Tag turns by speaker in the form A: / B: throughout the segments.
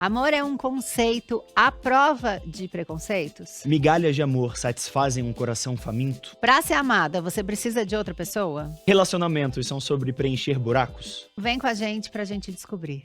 A: Amor é um conceito à prova de preconceitos?
B: Migalhas de amor satisfazem um coração faminto?
A: Pra ser amada, você precisa de outra pessoa?
B: Relacionamentos são sobre preencher buracos?
A: Vem com a gente pra gente descobrir.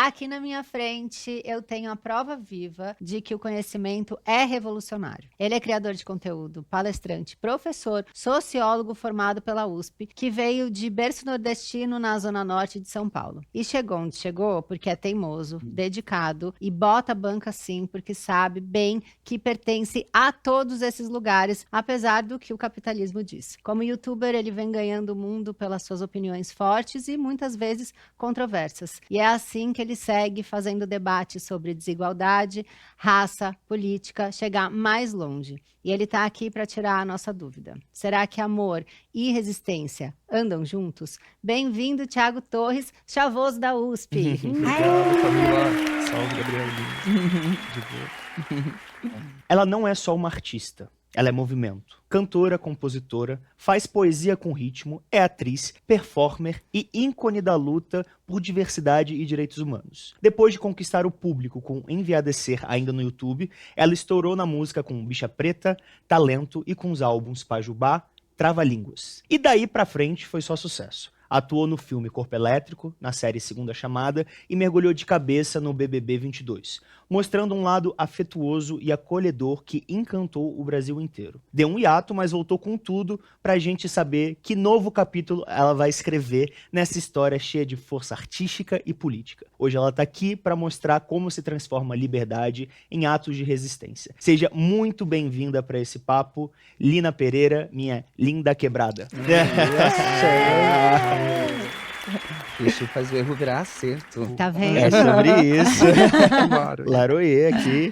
A: Aqui na minha frente eu tenho a prova viva de que o conhecimento é revolucionário. Ele é criador de conteúdo, palestrante, professor, sociólogo formado pela USP, que veio de berço nordestino na zona norte de São Paulo. E chegou onde chegou porque é teimoso, dedicado e bota a banca sim porque sabe bem que pertence a todos esses lugares, apesar do que o capitalismo diz. Como youtuber, ele vem ganhando o mundo pelas suas opiniões fortes e muitas vezes controversas. E é assim que ele segue fazendo debate sobre desigualdade, raça, política, chegar mais longe. E ele está aqui para tirar a nossa dúvida. Será que amor e resistência andam juntos? Bem-vindo, Thiago Torres, chavoso da USP.
C: Obrigado, Camila. Salve, Gabriel. De boa.
B: Ela não é só uma artista. Ela é movimento. Cantora, compositora, faz poesia com ritmo, é atriz, performer e ícone da luta por diversidade e direitos humanos. Depois de conquistar o público com Enviadecer ainda no YouTube, ela estourou na música com Bicha Preta, Talento e com os álbuns Pajubá, Trava-Línguas. E daí pra frente foi só sucesso. Atuou no filme Corpo Elétrico, na série Segunda Chamada e mergulhou de cabeça no BBB 22, mostrando um lado afetuoso e acolhedor que encantou o Brasil inteiro. Deu um hiato, mas voltou com tudo pra gente saber que novo capítulo ela vai escrever nessa história cheia de força artística e política. Hoje ela tá aqui pra mostrar como se transforma a liberdade em atos de resistência. Seja muito bem-vinda pra esse papo, Lina Pereira, minha linda quebrada.
D: Isso faz o erro virar acerto.
A: Tá vendo?
B: É sobre isso.
C: Claro.
B: Laroê aqui.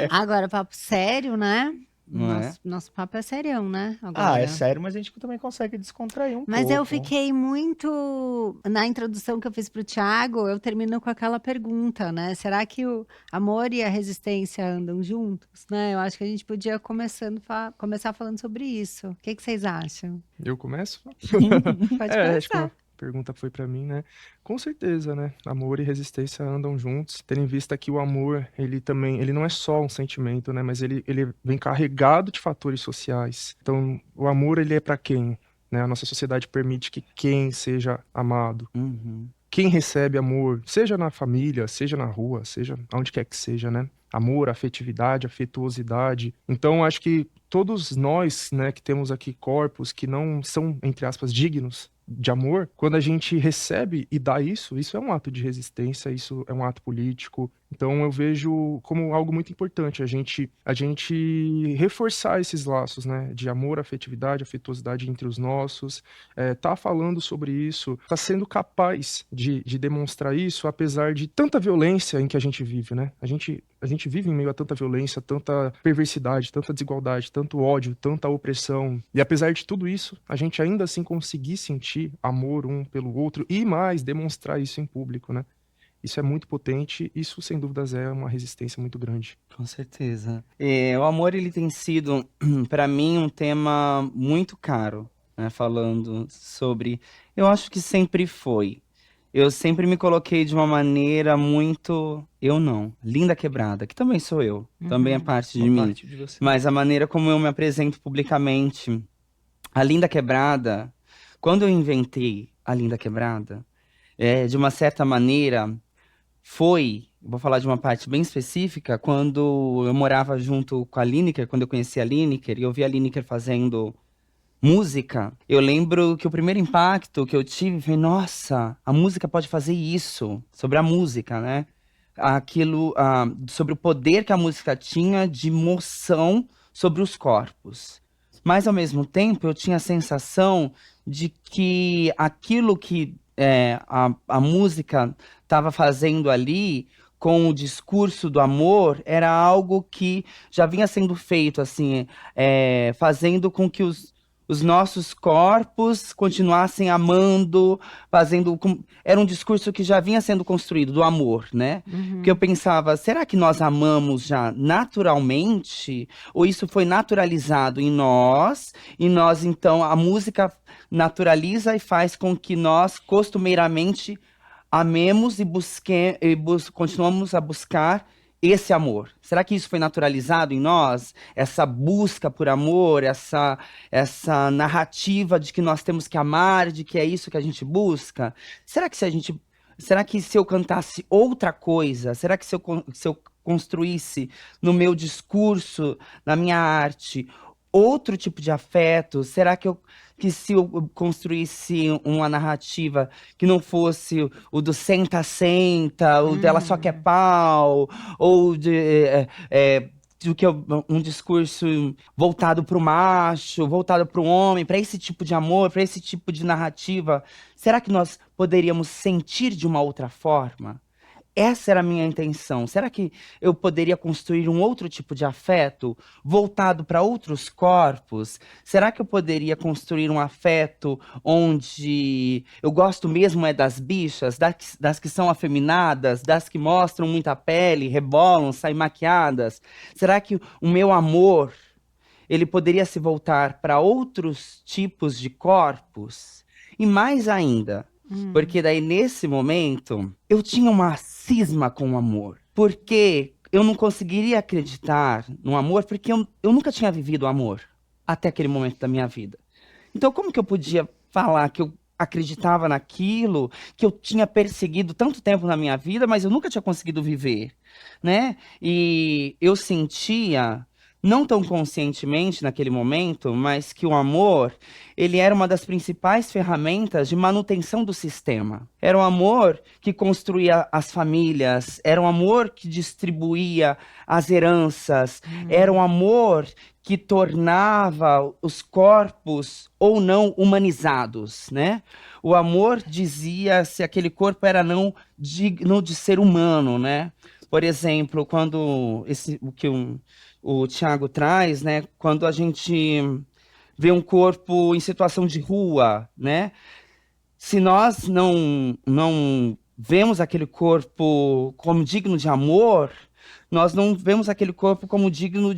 A: Agora, papo sério, né?
D: Não é?
A: Nosso papo é serião, né? Agora.
B: Ah, é sério, mas a gente também consegue descontrair um pouco.
A: Mas eu fiquei muito. Na introdução que eu fiz pro Thiago, eu termino com aquela pergunta, né? Será que o amor e a resistência andam juntos? Né? Eu acho que a gente podia começar falando sobre isso. O que vocês acham?
C: Eu começo?
A: Pode
C: Acho que
A: começar.
C: a pergunta foi pra mim, né? Com certeza, né? Amor e resistência andam juntos. Tendo em vista que o amor, ele não é só um sentimento, né? Mas ele vem carregado de fatores sociais. Então, o amor, ele é pra quem? Né? A nossa sociedade permite que quem seja amado.
D: Uhum.
C: Quem recebe amor, seja na família, seja na rua, seja onde quer que seja, né? Amor, afetividade, afetuosidade. Então, acho que todos nós, né, que temos aqui corpos que não são, entre aspas, dignos de amor, quando a gente recebe e dá isso é um ato de resistência, isso é um ato político. Então eu vejo como algo muito importante a gente reforçar esses laços, né, de amor, afetividade, afetuosidade entre os nossos, tá falando sobre isso, tá sendo capaz de demonstrar isso, apesar de tanta violência em que a gente vive, né? A gente vive em meio a tanta violência, tanta perversidade, tanta desigualdade, tanto ódio, tanta opressão. E apesar de tudo isso, a gente ainda assim conseguir sentir amor um pelo outro e mais demonstrar isso em público, né? Isso é muito potente, isso sem dúvidas é uma resistência muito grande.
D: Com certeza. O amor, ele tem sido, para mim, um tema muito caro, né? Falando sobre... Eu acho que sempre foi. Eu sempre me coloquei de uma maneira muito... Eu não. Linda quebrada, que também sou eu. Também é parte de
B: Uma
D: mim.
B: parte de você.
D: Mas a maneira como eu me apresento publicamente. A Linda Quebrada, quando eu inventei a Linda Quebrada, de uma certa maneira, vou falar de uma parte bem específica, quando eu morava junto com a Lineker, quando eu conheci a Lineker, e eu vi a Lineker fazendo música, eu lembro que o primeiro impacto que eu tive foi, nossa, a música pode fazer isso, sobre a música, né? Aquilo, sobre o poder que a música tinha de moção sobre os corpos. Mas, ao mesmo tempo, eu tinha a sensação de que aquilo que a música estava fazendo ali, com o discurso do amor, era algo que já vinha sendo feito, assim, fazendo com que os nossos corpos continuassem amando, fazendo... Era um discurso que já vinha sendo construído, do amor, né? Que eu pensava, será que nós amamos já naturalmente? Ou isso foi naturalizado em nós? E nós, então, a música naturaliza e faz com que nós, costumeiramente, amemos e continuamos a buscar esse amor. Será que isso foi naturalizado em nós? Essa busca por amor, essa narrativa de que nós temos que amar, de que é isso que a gente busca? Será que se eu cantasse outra coisa, será que se eu construísse no meu discurso, na minha arte, outro tipo de afeto, será que se eu construísse uma narrativa que não fosse o do senta-senta, o dela só quer pau, ou um discurso voltado para o macho, voltado para o homem, para esse tipo de amor, para esse tipo de narrativa, será que nós poderíamos sentir de uma outra forma? Essa era a minha intenção. Será que eu poderia construir um outro tipo de afeto voltado para outros corpos? Será que eu poderia construir um afeto onde eu gosto mesmo é das bichas, das que são afeminadas, das que mostram muita pele, rebolam, saem maquiadas? Será que o meu amor, ele poderia se voltar para outros tipos de corpos? E mais ainda, porque daí nesse momento eu tinha uma cisma com o amor. Porque eu não conseguiria acreditar no amor, porque eu nunca tinha vivido amor até aquele momento da minha vida. Então como que eu podia falar que eu acreditava naquilo, que eu tinha perseguido tanto tempo na minha vida, mas eu nunca tinha conseguido viver, né? E eu sentia, não tão conscientemente naquele momento, mas que o amor, ele era uma das principais ferramentas de manutenção do sistema. Era um amor que construía as famílias, era um amor que distribuía as heranças, era um amor que tornava os corpos ou não humanizados, né? O amor dizia se aquele corpo era não digno de ser humano, né? Por exemplo, quando o Tiago traz, né? Quando a gente vê um corpo em situação de rua, né? Se nós não vemos aquele corpo como digno de amor, nós não vemos aquele corpo como digno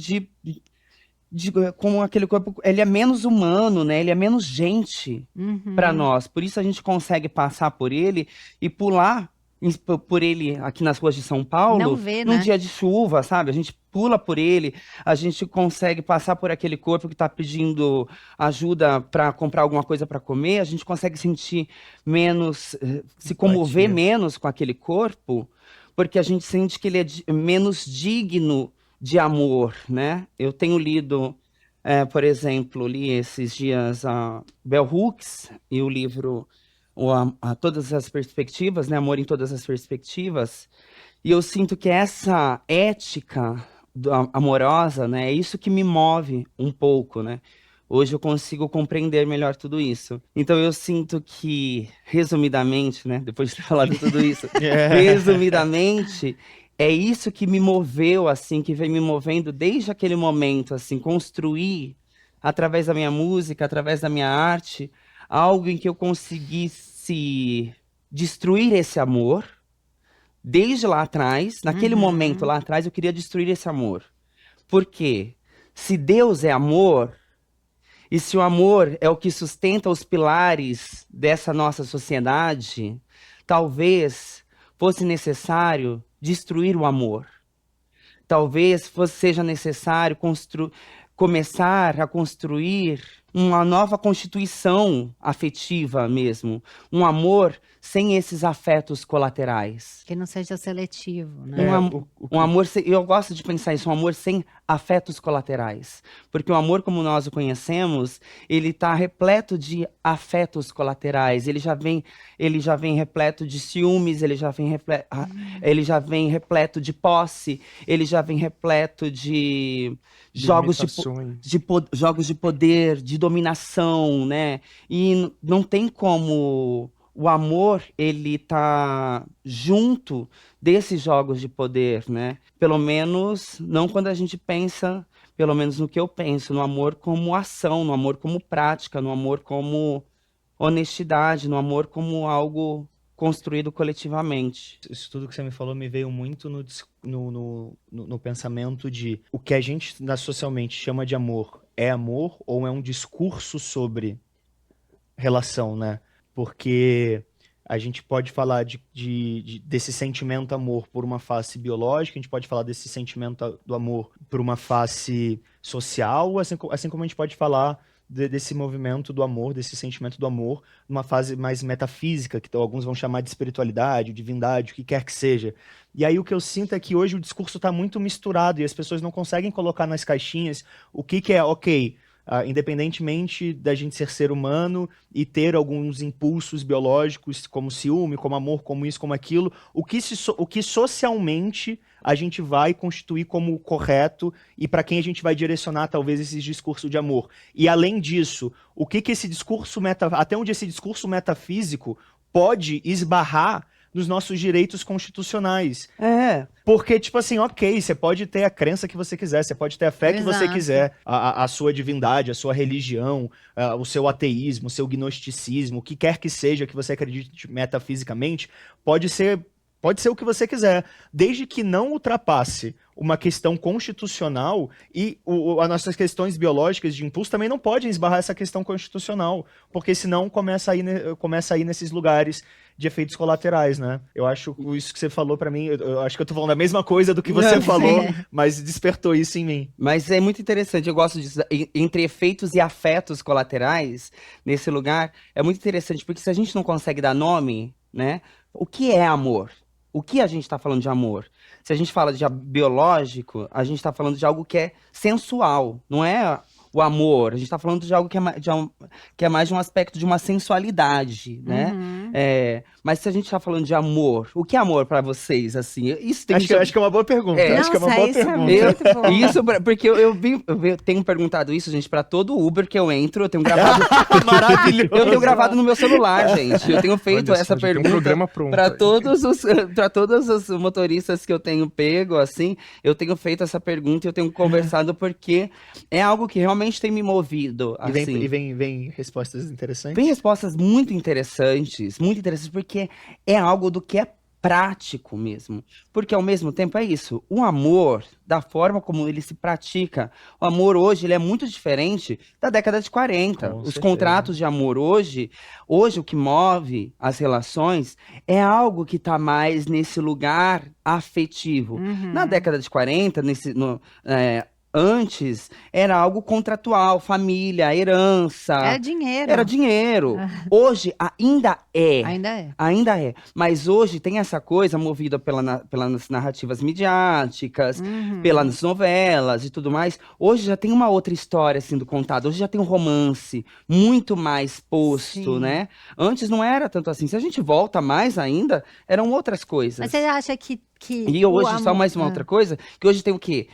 D: como aquele corpo, ele é menos humano, né? Ele é menos gente para nós. Por isso a gente consegue passar por ele e pular por ele aqui nas ruas de São Paulo,
A: Não vê,
D: num
A: né?
D: dia de chuva, sabe? A gente pula por ele, a gente consegue passar por aquele corpo que está pedindo ajuda para comprar alguma coisa para comer, a gente consegue sentir menos, se comover
B: Empatia.
D: menos com aquele corpo, porque a gente sente que ele é menos digno de amor, né? Eu tenho lido, por exemplo, li esses dias a Bell Hooks e o livro Todas as Perspectivas, né? Amor em Todas as Perspectivas, e eu sinto que essa ética amorosa, né? É isso que me move um pouco, né? Hoje eu consigo compreender melhor tudo isso. Então eu sinto que, resumidamente, né? Depois de ter falado tudo isso, resumidamente, é isso que me moveu, assim, que vem me movendo desde aquele momento, assim, construir, através da minha música, através da minha arte, algo em que eu conseguisse destruir esse amor, desde lá atrás, naquele momento lá atrás, eu queria destruir esse amor. Por quê? Se Deus é amor, e se o amor é o que sustenta os pilares dessa nossa sociedade, talvez fosse necessário destruir o amor. Talvez seja necessário começar a construir uma nova constituição afetiva mesmo. Um amor sem esses afetos colaterais.
A: Que não seja seletivo, né?
D: Um amor, eu gosto de pensar isso, um amor sem afetos colaterais. Porque o amor, como nós o conhecemos, ele está repleto de afetos colaterais. Ele já vem repleto de ciúmes, ele já vem repleto de posse, ele já vem repleto de jogos de poder, de dominação, né? E não tem como o amor, ele tá junto desses jogos de poder, né? Pelo menos não quando a gente pensa pelo menos no que eu penso, no amor como ação, no amor como prática, no amor como honestidade, no amor como algo construído coletivamente.
B: Isso tudo que você me falou me veio muito no pensamento de o que a gente socialmente chama de amor é amor ou é um discurso sobre relação, né? Porque a gente pode falar desse sentimento amor por uma face biológica, a gente pode falar desse sentimento do amor por uma face social, assim como a gente pode falar desse movimento do amor, desse sentimento do amor, numa fase mais metafísica, que alguns vão chamar de espiritualidade, divindade, o que quer que seja. E aí o que eu sinto é que hoje o discurso está muito misturado e as pessoas não conseguem colocar nas caixinhas o que é ok. Independentemente da gente ser humano e ter alguns impulsos biológicos, como ciúme, como amor, como isso, como aquilo, o que socialmente a gente vai constituir como correto e para quem a gente vai direcionar talvez esse discurso de amor. E além disso, o que esse discurso até onde esse discurso metafísico pode esbarrar nos nossos direitos constitucionais. Porque, tipo assim, ok, você pode ter a crença que você quiser, você pode ter a fé que você quiser, a sua divindade, a sua religião, o seu ateísmo, o seu gnosticismo, o que quer que seja que você acredite metafisicamente, pode ser o que você quiser, desde que não ultrapasse uma questão constitucional e as nossas questões biológicas de impulso também não podem esbarrar essa questão constitucional, porque senão começa a ir nesses lugares de efeitos colaterais, né? Eu acho isso que você falou pra mim, eu acho que eu tô falando a mesma coisa do que você falou, mas despertou isso em mim.
D: Mas é muito interessante, eu gosto disso, entre efeitos e afetos colaterais, nesse lugar, é muito interessante, porque se a gente não consegue dar nome, né? O que é amor? O que a gente está falando de amor? Se a gente fala de biológico, a gente está falando de algo que é sensual, não é o amor. A gente está falando de algo que é mais de um aspecto de uma sensualidade, né? Mas se a gente está falando de amor, o que é amor para vocês, assim? Isso tem
B: acho que é uma boa pergunta. Acho que é uma boa pergunta.
A: Muito bom.
D: Isso, porque eu tenho perguntado isso, gente, para todo Uber que eu entro, eu tenho gravado.
B: Maravilhoso.
D: Eu tenho gravado no meu celular, gente. Eu tenho feito essa pergunta para todos os motoristas que eu tenho pego, assim. Eu tenho feito essa pergunta e eu tenho conversado porque é algo que realmente tem me movido. Assim.
B: E vem respostas interessantes?
D: Vem respostas muito interessantes, porque é algo do que é prático mesmo. Porque ao mesmo tempo é isso, o amor, da forma como ele se pratica, o amor hoje ele é muito diferente da década de 40. Os contratos de amor hoje o que move as relações é algo que está mais nesse lugar afetivo. Na década de 40, antes, era algo contratual, família, herança.
A: Era dinheiro.
D: Hoje, ainda é.
A: Ainda é.
D: Mas hoje tem essa coisa movida pelas narrativas midiáticas, pelas novelas e tudo mais. Hoje já tem uma outra história sendo contada. Hoje já tem um romance muito mais posto, né? Antes não era tanto assim. Se a gente volta mais ainda, eram outras coisas.
A: Mas você acha que
D: e hoje, só mais uma outra coisa, que hoje tem o quê?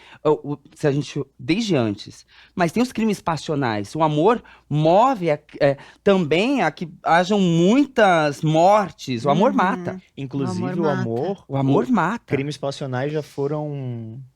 D: Se a gente, desde antes, mas tem os crimes passionais. O amor move também a que hajam muitas mortes. O amor mata.
B: Inclusive,
D: o amor mata.
B: Crimes passionais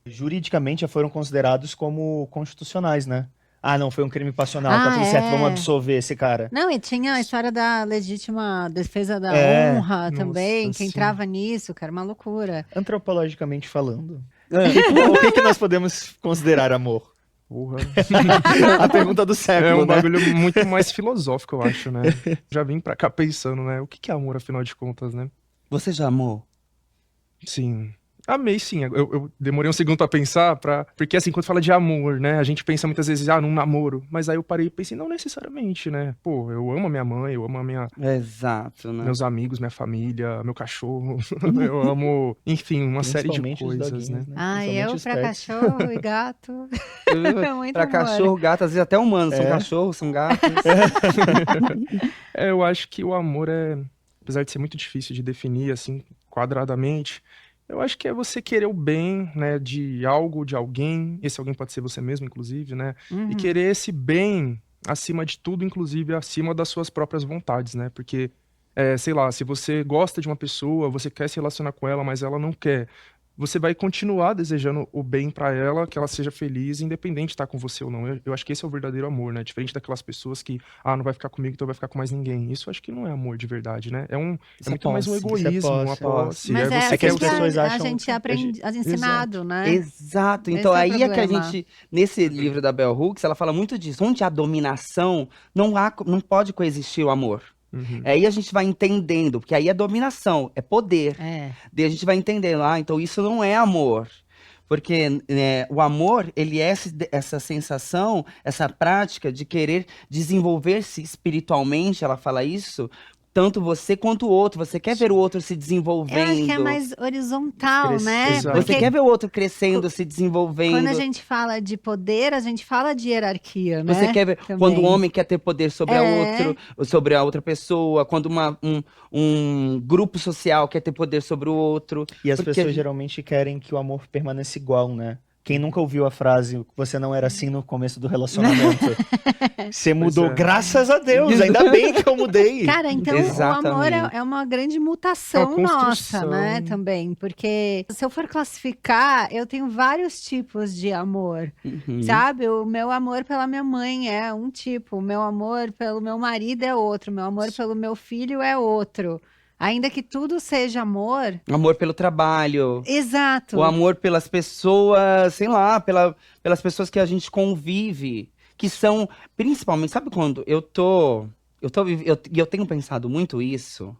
B: juridicamente já foram considerados como constitucionais, né? Ah, não, foi um crime passional, tá tudo certo, vamos absolver esse cara.
A: Não, e tinha a história da legítima defesa da honra também,
C: nossa,
A: que entrava nisso, cara, uma loucura.
B: Antropologicamente falando, o que nós podemos considerar amor?
C: Porra.
B: A pergunta do século,
C: É um
B: né?
C: bagulho muito mais filosófico, eu acho, né? Já vim pra cá pensando, né? O que é amor, afinal de contas, né?
D: Você já amou?
C: Sim. Amei, sim. Eu demorei um segundo pra pensar, porque assim, quando fala de amor, né? A gente pensa muitas vezes, num namoro. Mas aí eu parei e pensei, não necessariamente, né? Pô, eu amo a minha mãe, eu amo
D: Exato, né?
C: meus amigos, minha família, meu cachorro. Eu amo, enfim, uma série de coisas, né?
A: Eu pra cachorro e gato. Muito
D: pra
A: amor.
D: cachorro, gato, às vezes até humanos são cachorros, são gatos.
C: Eu acho que o amor apesar de ser muito difícil de definir, assim, quadradamente, eu acho que é você querer o bem, né, de algo, de alguém. Esse alguém pode ser você mesmo, inclusive, né? E querer esse bem acima de tudo, inclusive acima das suas próprias vontades, né? Porque, sei lá, se você gosta de uma pessoa, você quer se relacionar com ela, mas ela não quer. você vai continuar desejando o bem pra ela, que ela seja feliz, independente de estar com você ou não. Eu acho que esse é o verdadeiro amor, né? Diferente daquelas pessoas que, não vai ficar comigo, então vai ficar com mais ninguém. Isso eu acho que não é amor de verdade, né? É
D: Isso é
C: muito mais um
D: posse.
C: egoísmo, uma
B: posse.
C: posse.
A: Mas
C: Aí
A: é
C: você
B: É que
C: quer
B: as
C: o
A: assim
B: pessoas
A: a
B: acham
A: gente
B: que-
A: aprende, ensinado, né?
D: Exato.
A: Esse
D: Então,
A: é o
D: aí é que a
A: problema.
D: gente, nesse livro da Bell Hooks, ela fala muito disso. Onde há dominação, não pode coexistir o amor.
C: Uhum.
D: Aí a gente vai entendendo, porque aí é dominação, é poder.
A: É.
D: Daí a gente vai entendendo, então isso não é amor. Porque o amor, ele é essa sensação, essa prática de querer desenvolver-se espiritualmente, ela fala isso, tanto você quanto o outro. Você quer ver o outro se
A: Eu acho que é
D: desenvolvendo.
A: mais horizontal,
B: Crescer.
A: né?
C: Exato.
D: Você
A: Porque
D: quer ver o outro crescendo, se
A: quando a
D: desenvolvendo.
A: gente fala de poder, a gente fala de hierarquia, né?
D: Você quer ver
A: Também.
D: quando o homem quer ter poder sobre
A: É.
D: sobre a outra pessoa, quando um grupo social quer ter poder sobre o outro.
B: E as
D: Porque a
B: pessoas
D: gente-
B: geralmente querem que o amor permaneça igual, né? Quem nunca ouviu a frase, você não era assim no começo do relacionamento? Você mudou,
C: é.
B: graças a Deus, ainda bem que eu mudei.
A: Cara, então o amor
D: Exatamente.
A: é uma grande mutação
C: É uma
A: nossa,
C: construção.
A: né? Também. Porque se eu for classificar, eu tenho vários tipos de amor.
D: Uhum.
A: Sabe? O meu amor pela minha mãe é um tipo, o meu amor pelo meu marido é outro, o meu amor pelo meu filho é outro. Ainda que tudo seja amor,
D: Amor pelo trabalho.
A: exato.
D: O amor pelas pessoas, sei lá, pelas pessoas que a gente convive. Que são, principalmente, sabe quando eu tenho pensado muito isso?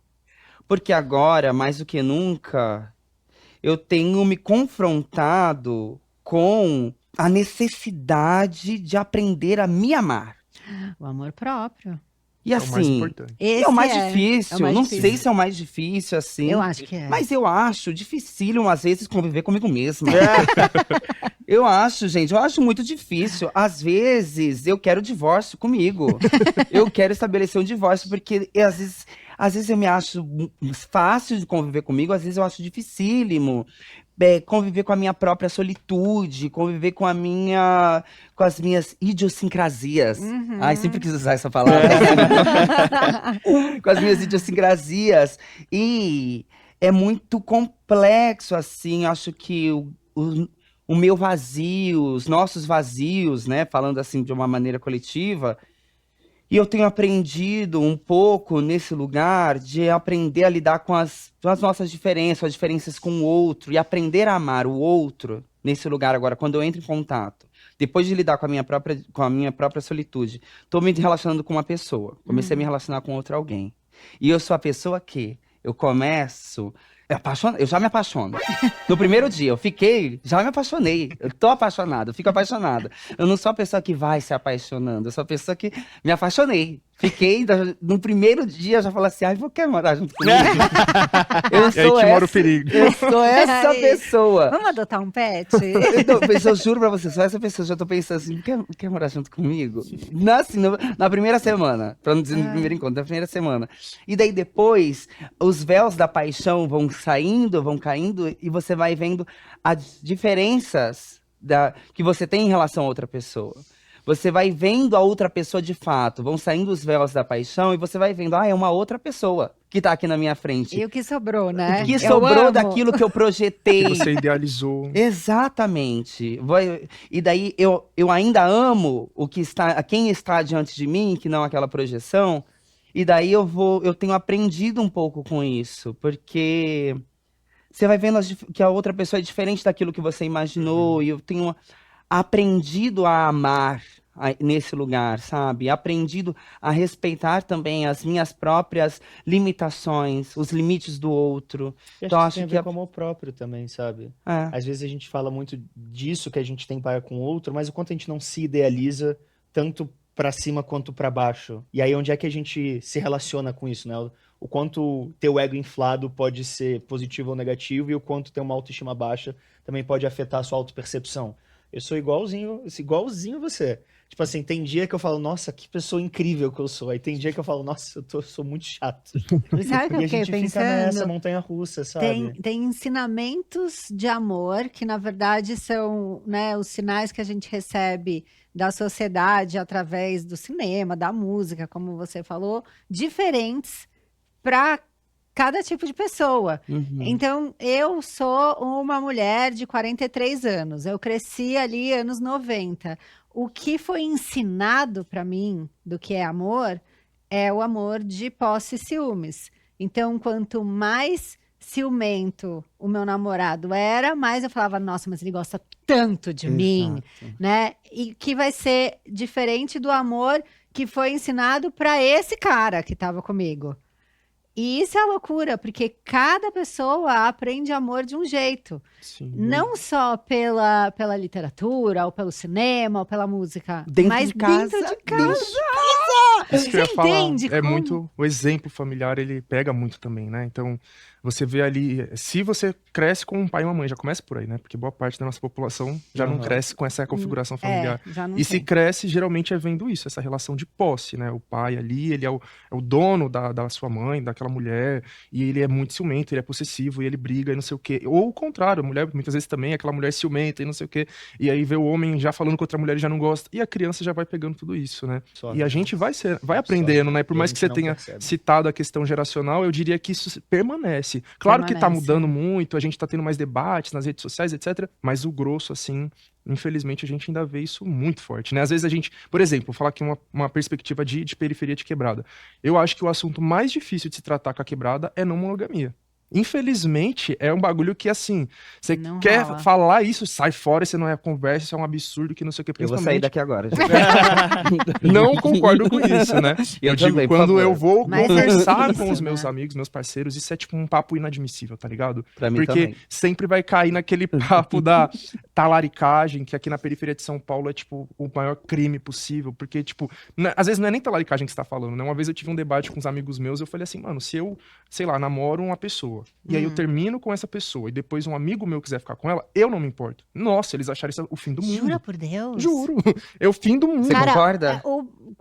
D: Porque agora, mais do que nunca, eu tenho me confrontado com a necessidade de aprender a me amar.
A: O amor próprio.
D: E
C: É o mais
D: assim,
C: importante.
A: Esse
D: é o mais
A: é
D: difícil.
A: o mais
D: Não
A: difícil.
D: sei se é o mais difícil, assim.
A: Eu acho que é.
D: Mas eu acho dificílimo, às vezes, conviver comigo mesma. Eu acho muito difícil. Às vezes, eu quero divórcio comigo. Eu quero estabelecer um divórcio, porque às vezes eu me acho fácil de conviver comigo, às vezes eu acho dificílimo. Conviver com a minha própria solitude, conviver com as minhas idiosincrasias.
A: Uhum.
D: Ai, sempre quis usar essa palavra. Com as minhas idiosincrasias. E é muito complexo, assim, acho que o meu vazio, os nossos vazios, né, falando assim de uma maneira coletiva, e eu tenho aprendido um pouco nesse lugar de aprender a lidar com as nossas diferenças, as diferenças com o outro, e aprender a amar o outro nesse lugar agora, quando eu entro em contato. Depois de lidar com a minha própria solitude, estou me relacionando com uma pessoa, comecei a me relacionar com outro alguém. E eu sou a pessoa que eu começo... Eu já me apaixono. No primeiro dia, já me apaixonei. Eu tô apaixonado, eu fico apaixonada. Eu não sou a pessoa que vai se apaixonando, eu sou a pessoa que me apaixonei. No primeiro dia, eu já falei assim, quer morar junto comigo? Eu
C: E aí
D: sou
C: que mora o
D: essa,
C: perigo.
D: eu sou essa
A: Aí.
D: pessoa.
A: Vamos adotar um pet?
D: Eu juro pra você, sou essa pessoa, já tô pensando assim, quer morar junto comigo? Na primeira semana, pra não dizer no primeiro encontro, na primeira semana. E daí depois, os véus da paixão vão saindo, vão caindo, e você vai vendo as diferenças que você tem em relação a outra pessoa. Você vai vendo a outra pessoa de fato, vão saindo os véus da paixão, e você vai vendo, é uma outra pessoa que tá aqui na minha frente.
A: E o que sobrou, né?
D: O que
A: Eu
D: sobrou
A: amo.
D: daquilo que eu projetei.
C: Você idealizou.
D: Exatamente. E daí eu ainda amo quem está diante de mim, que não aquela projeção. E daí eu tenho aprendido um pouco com isso, porque você vai vendo que a outra pessoa é diferente daquilo que você imaginou, e eu tenho aprendido a amar nesse lugar, sabe? Aprendido a respeitar também as minhas próprias limitações, os limites do outro.
B: E
D: Então,
B: acho
D: acho
B: que tem a
D: que
B: ver com o amor próprio também, sabe? Às vezes a gente fala muito disso que a gente tem para com o outro, mas o quanto a gente não se idealiza tanto para cima quanto para baixo. E aí onde é que a gente se relaciona com isso, né? O quanto ter o ego inflado pode ser positivo ou negativo, e o quanto ter uma autoestima baixa também pode afetar a sua autopercepção. Eu sou igualzinho você. Tipo assim, tem dia que eu falo, nossa, que pessoa incrível que eu sou. Aí tem dia que eu falo, nossa, sou muito chato.
A: Sabe o que
B: E
A: eu
B: a
A: fiquei
B: gente fica nessa
A: pensando?
B: montanha-russa, sabe?
A: Tem ensinamentos de amor que, na verdade, são, né, os sinais que a gente recebe da sociedade através do cinema, da música, como você falou, diferentes para cada tipo de pessoa.
D: Uhum.
A: Então, eu sou uma mulher de 43 anos. Eu cresci ali anos 90. O que foi ensinado para mim do que é o amor de posse e ciúmes. Então, quanto mais ciumento o meu namorado era, mais eu falava, nossa, mas ele gosta tanto de mim,
D: Exato.
A: né? E que vai ser diferente do amor que foi ensinado para esse cara que estava comigo. E isso é loucura, porque cada pessoa aprende amor de um jeito.
C: Sim.
A: Não só pela literatura, ou pelo cinema, ou pela música,
D: Dentro
A: mas
D: de casa.
A: dentro de casa.
C: Isso que eu ia
A: Você
C: falar.
A: entende
C: É
A: como-
C: muito. O exemplo familiar, ele pega muito também, né? Então, você vê ali. Se você cresce com um pai e uma mãe, já começa por aí, né? Porque boa parte da nossa população já não
B: Aham.
C: cresce com essa configuração familiar.
A: Já não
C: E se
A: tem.
C: cresce, geralmente é vendo isso, essa relação de posse, né? O pai ali, ele é o dono da sua mãe, daquela mulher, e ele é muito ciumento, ele é possessivo, e ele briga e não sei o quê. Ou o contrário, a mulher muitas vezes também é aquela mulher ciumenta e não sei o quê, e aí vê o homem já falando com outra mulher e já não gosta, e a criança já vai pegando tudo isso, né?
B: Só,
C: E a gente vai aprendendo, né? Por
B: E a
C: mais que
B: gente
C: você
B: não
C: tenha
B: percebe.
C: citado a questão geracional, eu diria que isso permanece. Claro que tá
A: Permanece.
C: mudando muito, a gente tá tendo mais debates nas redes sociais, etc. Mas o grosso, assim, infelizmente a gente ainda vê isso muito forte, né? Às vezes a gente, por exemplo, vou falar aqui uma perspectiva de periferia de quebrada. Eu acho que o assunto mais difícil de se tratar com a quebrada é não monogamia. Infelizmente, é um bagulho que, assim, você
A: Não
C: quer
A: rola.
C: falar isso, sai fora, você não é conversa, isso é um absurdo, que não sei o que,
D: Eu vou
C: principalmente...
D: sair daqui agora.
C: Não concordo com isso, né?
D: Eu
C: digo,
D: também, por
C: quando
D: favor.
C: eu vou
A: Mas é
C: conversar
A: difícil,
C: com os meus
A: né?
C: amigos, meus parceiros, isso é tipo um papo inadmissível, tá ligado?
D: Pra mim
C: Porque
D: também.
C: sempre vai cair naquele papo da talaricagem, que aqui na periferia de São Paulo é, tipo, o maior crime possível. Porque, tipo, às vezes não é nem talaricagem que você tá falando, né? Uma vez eu tive um debate com uns amigos meus, eu falei assim, mano, se eu, sei lá, namoro uma pessoa, e aí eu termino com essa pessoa, e depois um amigo meu quiser ficar com ela, eu não me importo. Nossa, eles acharam isso o fim do mundo.
A: Jura por Deus?
C: Juro. É o fim do mundo.
D: Você concorda?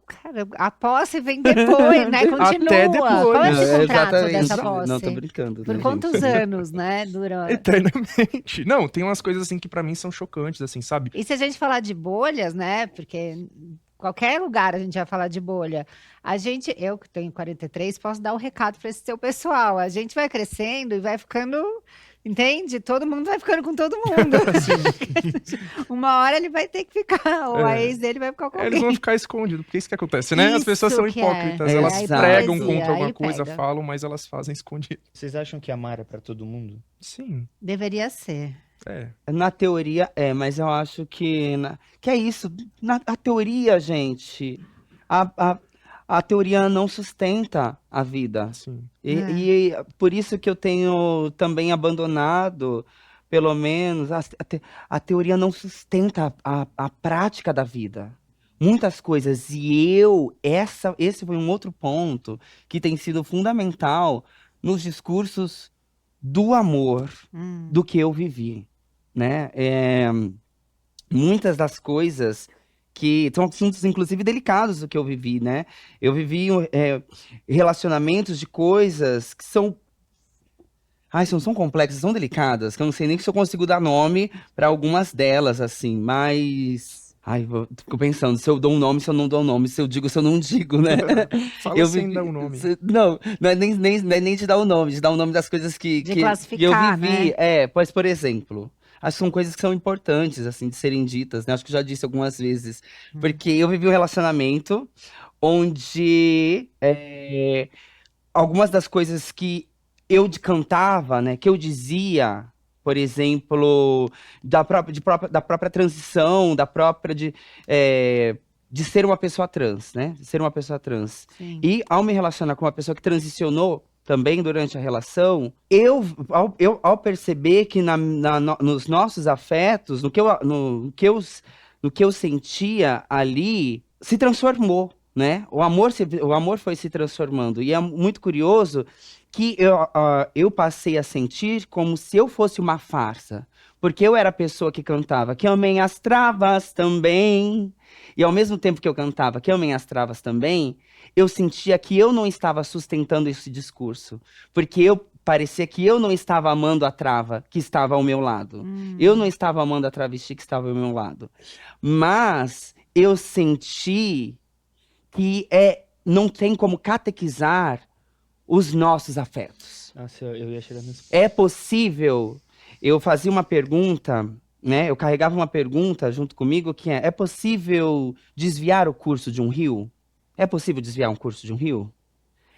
A: Cara, a posse vem depois, né? Continua.
C: Até depois.
A: Qual é
C: Não,
A: esse contrato
D: exatamente.
A: dessa posse?
D: Não, tô brincando.
A: Por
D: né,
A: quantos
D: gente?
A: anos, né? Dura.
C: Eternamente. Não, tem umas coisas assim que pra mim são chocantes, assim, sabe?
A: E se a gente falar de bolhas, né? Porque qualquer lugar a gente vai falar de bolha. Eu que tenho 43, posso dar um recado para esse seu pessoal. A gente vai crescendo e vai ficando, entende? Todo mundo vai ficando com todo mundo. Uma hora ele vai ter que ficar, ou a ex dele vai ficar com
C: Eles
A: alguém.
C: vão ficar escondidos, porque é isso que acontece, né? As pessoas são
A: Isso que
C: hipócritas,
D: é.
C: elas
D: É, a
C: pregam
A: hipocrisia,
C: contra alguma
A: aí
C: coisa,
A: pega.
C: falam, mas elas fazem escondido.
B: Vocês acham que amar é pra todo mundo?
C: Sim,
A: Deveria ser.
C: é.
D: Na teoria, mas eu acho que... que é isso. A teoria, gente... A teoria não sustenta a vida.
C: Sim.
D: E por isso que eu tenho também abandonado, pelo menos, a teoria não sustenta a prática da vida. Muitas coisas. E esse foi um outro ponto que tem sido fundamental nos discursos do amor do que eu vivi, né? Muitas das coisas que são assuntos, inclusive, delicados do que eu vivi, né? Eu vivi relacionamentos de coisas que são... Ai, são complexas, são delicadas, que eu não sei nem se eu consigo dar nome para algumas delas, assim, mas... Ai, fico pensando, se eu dou um nome, se eu não dou um nome, se eu digo, se eu não digo, né?
C: Fala sem dar o nome.
D: Não é nem de dar o nome, de dar o nome das coisas que eu
A: classificar,
D: vivi.
A: né?
D: Pois, por exemplo, acho que são coisas que são importantes, assim, de serem ditas, né? Acho que eu já disse algumas vezes. Porque eu vivi um relacionamento onde algumas das coisas que eu cantava, né, que eu dizia, por exemplo, da própria transição, de ser uma pessoa trans, né? De ser uma pessoa trans.
A: Sim.
D: E ao me relacionar com uma pessoa que transicionou também durante a relação, ao perceber que nos nossos afetos, no que eu sentia ali, se transformou, né? O amor foi se transformando. E é muito curioso que eu passei a sentir como se eu fosse uma farsa. Porque eu era a pessoa que cantava que amem as travas também. E ao mesmo tempo que eu cantava que amem as travas também, eu sentia que eu não estava sustentando esse discurso. Porque parecia que eu não estava amando a trava que estava ao meu lado. Eu não estava amando a travesti que estava ao meu lado. Mas eu senti que não tem como catequizar os nossos afetos. afetos.
B: Nossa, eu ia chegar nesse ponto.
D: É possível, eu fazia uma pergunta, né? Eu carregava uma pergunta junto comigo que é possível desviar o curso de um rio? É possível desviar um curso de um rio?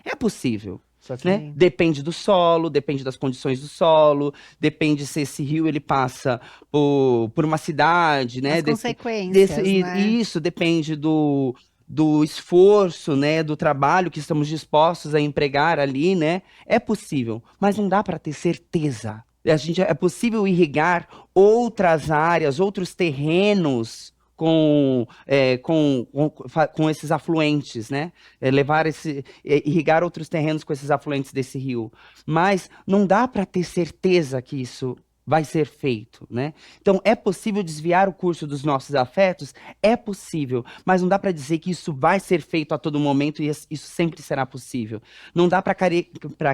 D: É possível,
B: Só que
D: né?
A: Sim.
D: Depende do solo, depende das condições do solo, depende se esse rio ele passa por uma cidade, né?
A: As consequências, né?
D: Isso depende do esforço, né? Do trabalho que estamos dispostos a empregar ali, né? É possível, mas não dá para ter certeza. É possível irrigar outras áreas, outros terrenos com esses afluentes, né? Irrigar outros terrenos com esses afluentes desse rio. Mas não dá para ter certeza que isso vai ser feito, né? Então, é possível desviar o curso dos nossos afetos? É possível, mas não dá para dizer que isso vai ser feito a todo momento e isso sempre será possível. Não dá para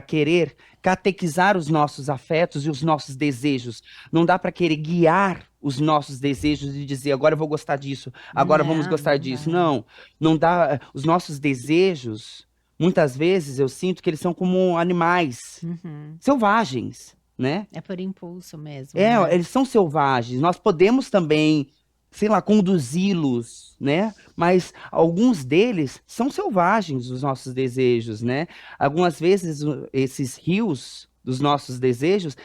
D: querer catequizar os nossos afetos e os nossos desejos. Não dá para querer guiar os nossos desejos e dizer, agora eu vou gostar disso, agora vamos
A: Não,
D: gostar
A: não
D: disso.
A: dá.
D: Não dá. Os nossos desejos, muitas vezes eu sinto que eles são como animais
A: Uhum.
D: selvagens, né?
A: É por impulso mesmo, né?
D: Eles são selvagens. Nós podemos também, sei lá, conduzi-los, né? Mas alguns deles são selvagens, os nossos desejos, né? Algumas vezes esses rios dos nossos desejos,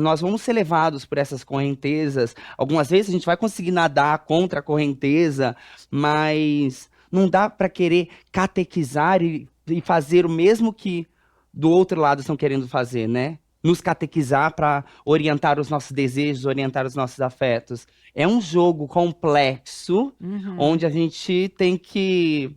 D: nós vamos ser levados por essas correntezas. Algumas vezes a gente vai conseguir nadar contra a correnteza, mas não dá para querer catequizar e fazer o mesmo que do outro lado estão querendo fazer, né? Nos catequizar para orientar os nossos desejos, orientar os nossos afetos. É um jogo complexo,
A: Uhum.
D: onde a gente tem que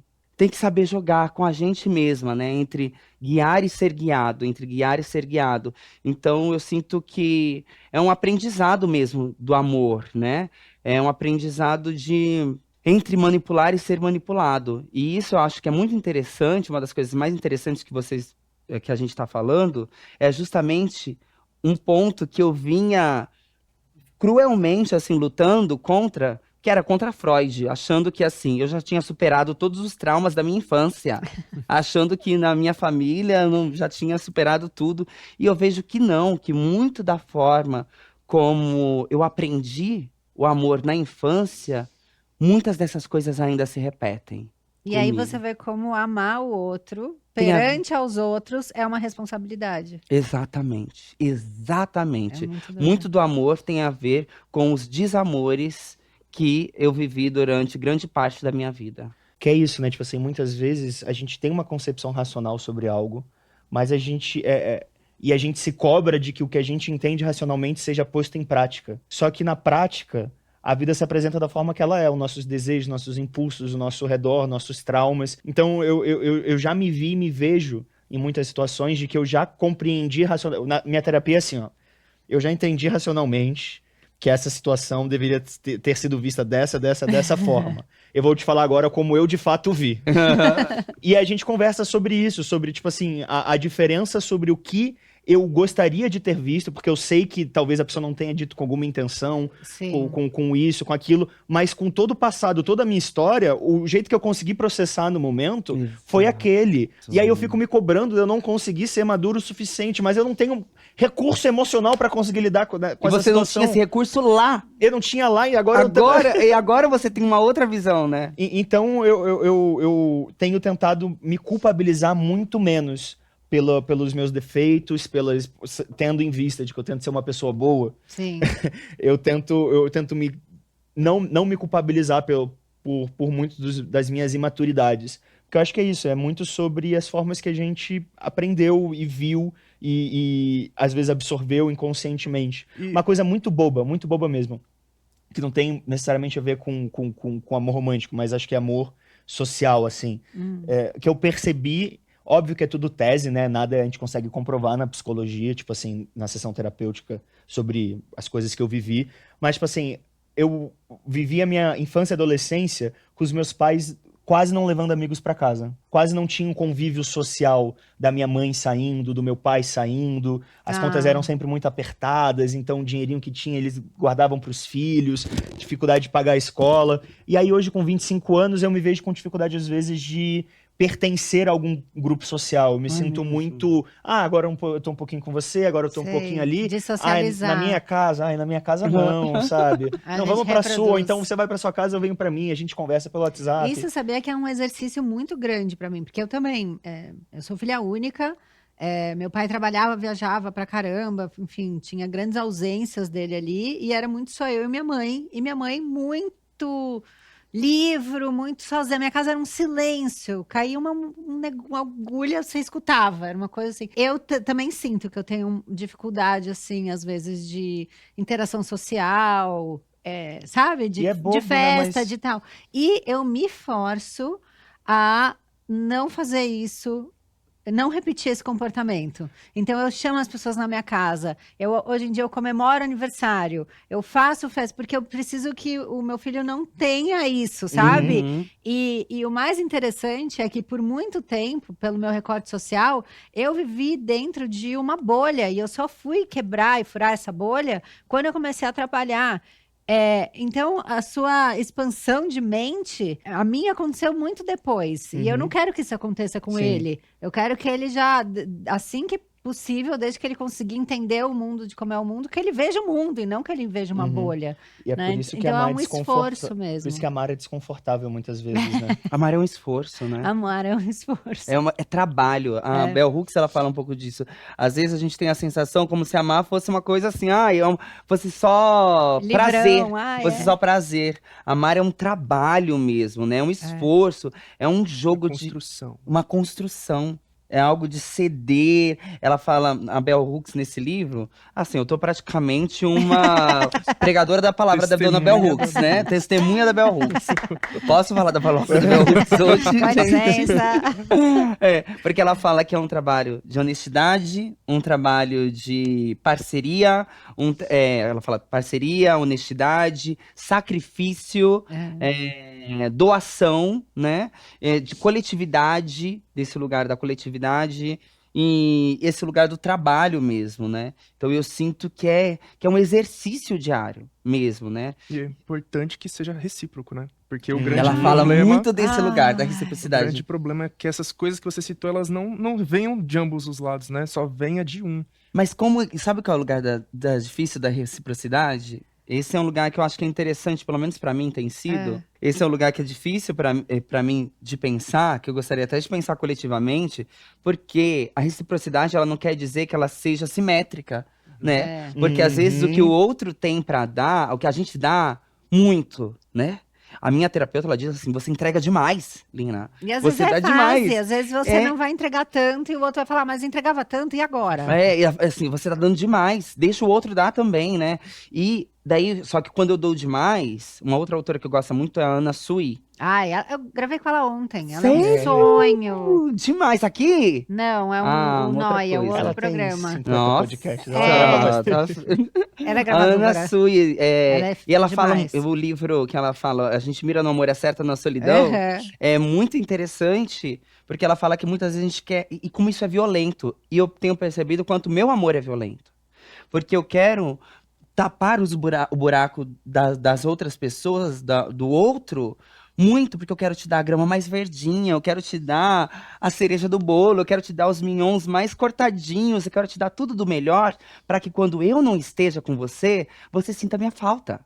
D: saber jogar com a gente mesma, né? Entre guiar e ser guiado, entre guiar e ser guiado. Então, eu sinto que é um aprendizado mesmo do amor, né? É um aprendizado entre manipular e ser manipulado. E isso eu acho que é muito interessante, uma das coisas mais interessantes que a gente está falando, é justamente um ponto que eu vinha cruelmente, assim, lutando contra, que era contra Freud, achando que, assim, eu já tinha superado todos os traumas da minha infância, achando que na minha família eu já tinha superado tudo, e eu vejo que não, que muito da forma como eu aprendi o amor na infância, muitas dessas coisas ainda se repetem
A: E aí
D: comigo.
A: você vê como amar o outro
D: Tem a-
A: perante aos outros é uma responsabilidade.
D: Exatamente,
A: É
D: exatamente.
A: muito doido.
D: Muito do amor tem a ver com os desamores que eu vivi durante grande parte da minha vida.
B: Que é isso, né? Tipo assim, muitas vezes a gente tem uma concepção racional sobre algo, mas a gente e a gente se cobra de que o que a gente entende racionalmente seja posto em prática. Só que na prática, a vida se apresenta da forma que ela é, os nossos desejos, nossos impulsos, o nosso redor, nossos traumas. Então eu já me vi e me vejo em muitas situações de que eu já compreendi racionalmente. Na minha terapia é assim, ó. Eu já entendi racionalmente que essa situação deveria ter sido vista dessa forma. Eu vou te falar agora como eu de fato vi. E a gente conversa sobre isso, sobre, tipo assim, a diferença sobre o que eu gostaria de ter visto, porque eu sei que talvez a pessoa não tenha dito com alguma intenção,
A: Sim.
B: com isso, com aquilo, mas com todo o passado, toda a minha história, o jeito que eu consegui processar no momento foi aquele. E aí eu fico me cobrando de eu não conseguir ser maduro o suficiente, mas eu não tenho recurso emocional pra conseguir lidar com
D: E
B: essa
D: você não
B: situação.
D: tinha esse recurso lá.
B: Eu não tinha lá e agora
D: E agora você tem uma outra visão, né?
B: Então eu tenho tentado me culpabilizar muito menos pelos meus defeitos, tendo em vista de que eu tento ser uma pessoa boa.
A: Sim.
B: Eu tento não me culpabilizar por muito das minhas imaturidades. Porque eu acho que é isso, é muito sobre as formas que a gente aprendeu e viu e às vezes absorveu inconscientemente. Uma coisa muito boba mesmo, que não tem necessariamente a ver com amor romântico, mas acho que é amor social, assim. Que eu percebi, óbvio que é tudo tese, né? Nada a gente consegue comprovar na psicologia, tipo assim, na sessão terapêutica sobre as coisas que eu vivi. Mas, tipo assim, eu vivi a minha infância e adolescência com os meus pais quase não levando amigos pra casa. quase não tinha um convívio social da minha mãe saindo, do meu pai saindo. As contas eram sempre muito apertadas, então o dinheirinho que tinha eles guardavam para os filhos, dificuldade de pagar a escola. E aí hoje, com 25 anos, eu me vejo com dificuldade, às vezes, de pertencer a algum grupo social. Eu me sinto muito... agora eu tô um pouquinho com você, agora eu tô um pouquinho ali.
A: De
B: Ai,
A: socializar.
B: na minha casa não, sabe?
A: A
B: Não,
A: gente
B: vamos pra
A: reproduz.
B: sua, então você vai pra sua casa, eu venho pra mim, a gente conversa pelo WhatsApp.
A: Isso, sabia que é um exercício muito grande para mim, porque eu também, eu sou filha única, meu pai trabalhava, viajava pra caramba, enfim, tinha grandes ausências dele ali, e era muito só eu e minha mãe muito livro, muito sozinha. Minha casa era um silêncio, caía uma agulha, você escutava, era uma coisa assim. Eu também sinto que eu tenho dificuldade, assim, às vezes, de interação social, sabe?
B: E é bobo,
A: de festa,
B: né? Mas-
A: de tal. E eu me forço a não fazer isso, não repetir esse comportamento. Então eu chamo as pessoas na minha casa. Hoje em dia eu comemoro aniversário, eu faço festa, porque eu preciso que o meu filho não tenha isso, sabe?
D: Uhum.
A: E o mais interessante é que por muito tempo, pelo meu recorte social, eu vivi dentro de uma bolha e eu só fui quebrar e furar essa bolha quando eu comecei a trabalhar. Então, a sua expansão de mente, a minha aconteceu muito depois. E eu não quero que isso aconteça com
B: Sim.
A: ele. Eu quero que ele já, assim que possível, desde que ele consiga entender o mundo, de como é o mundo, que ele veja o mundo e não que ele veja uma bolha.
B: E é
A: né?
B: por isso que
A: Então,
B: amar
A: é um esforço mesmo.
B: Por isso que amar é desconfortável muitas vezes, né?
D: Amar é um esforço, né?
A: Amar é um esforço.
D: É trabalho. A Bell Hooks, ela fala um pouco disso. Às vezes a gente tem a sensação como se amar fosse uma coisa assim, fosse só
A: Livrão,
D: prazer.
A: ai,
D: Fosse só prazer. Amar é um trabalho mesmo, né? É um esforço. É um jogo de
C: Construção.
D: uma construção. É algo de ceder. Ela fala, a Bell Hooks, nesse livro, assim, eu tô praticamente uma pregadora da palavra da dona Bell
C: Testemunha
D: Hooks,
C: da
D: né? Testemunha da Bell Hooks. Posso falar da palavra da Bell Hooks hoje,
A: Com
D: gente?
A: licença.
D: Porque ela fala que é um trabalho de honestidade, um trabalho de parceria, ela fala parceria, honestidade, sacrifício, doação, né? De coletividade, desse lugar da coletividade, e esse lugar do trabalho mesmo, né? Então eu sinto que é um exercício diário mesmo, né?
C: E é importante que seja recíproco, né? Porque o
B: Hum.
C: grande
D: Ela fala
C: problema...
D: muito desse lugar da
A: Ai,
C: O grande
D: reciprocidade.
C: problema é que essas coisas que você citou, elas não venham de ambos os lados, né? Só venha de um.
D: Mas sabe qual é o lugar da difícil da reciprocidade? Esse é um lugar que eu acho que é interessante, pelo menos pra mim tem sido. Esse é um lugar que é difícil pra mim de pensar, que eu gostaria até de pensar coletivamente, porque a reciprocidade ela não quer dizer que ela seja simétrica, né? Porque às vezes o que o outro tem pra dar, o que a gente dá, muito, né? A minha terapeuta, ela diz assim, você entrega demais, Lina.
A: E às
D: Você
A: vezes
D: dá
A: é
D: demais.
A: fácil, às vezes você não vai entregar tanto e o outro vai falar, mas entregava tanto, e agora?
D: E assim, você tá dando demais, deixa o outro dar também, né? E daí, só que quando eu dou demais, uma outra autora que eu gosto muito é a Ana Sui.
A: Ai, eu gravei com ela ontem, ela é um
D: Sério?
A: sonho.
D: Demais, aqui?
A: Não, é
D: Ah,
A: o
D: uma outra
A: Noia, o
D: coisa.
A: outro
B: Ela
A: programa.
B: tem 50
D: Nossa.
B: podcasts, ela grava bastante.
A: Ela é
D: A
A: gravadora.
D: Ana Sui,
A: Ela é
D: e ela fala,
A: demais.
D: o livro que ela fala, A Gente Mira no Amor e Acerta na Solidão,
A: Aham.
D: é muito interessante, porque ela fala que muitas vezes a gente quer, e como isso é violento, e eu tenho percebido quanto o meu amor é violento. Porque eu quero tapar o buraco das outras pessoas, do outro, muito, porque eu quero te dar a grama mais verdinha, eu quero te dar a cereja do bolo, eu quero te dar os mignons mais cortadinhos, eu quero te dar tudo do melhor, para que quando eu não esteja com você, você sinta a minha falta.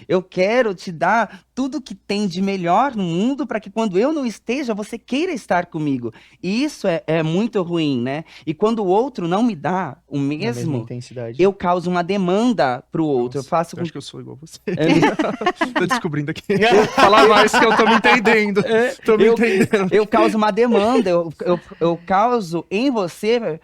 D: Eu quero te dar tudo que tem de melhor no mundo para que quando eu não esteja, você queira estar comigo. E isso é muito ruim, né? E quando o outro não me dá o
B: Na mesma
D: mesmo,
B: intensidade.
D: eu causo uma demanda pro outro.
C: Nossa,
D: Eu faço
C: eu
D: com
C: acho que eu sou igual a você.
D: É.
C: Tô descobrindo aqui. Falar mais que eu tô me entendendo. Tô me entendendo.
D: eu causo uma demanda, eu causo em você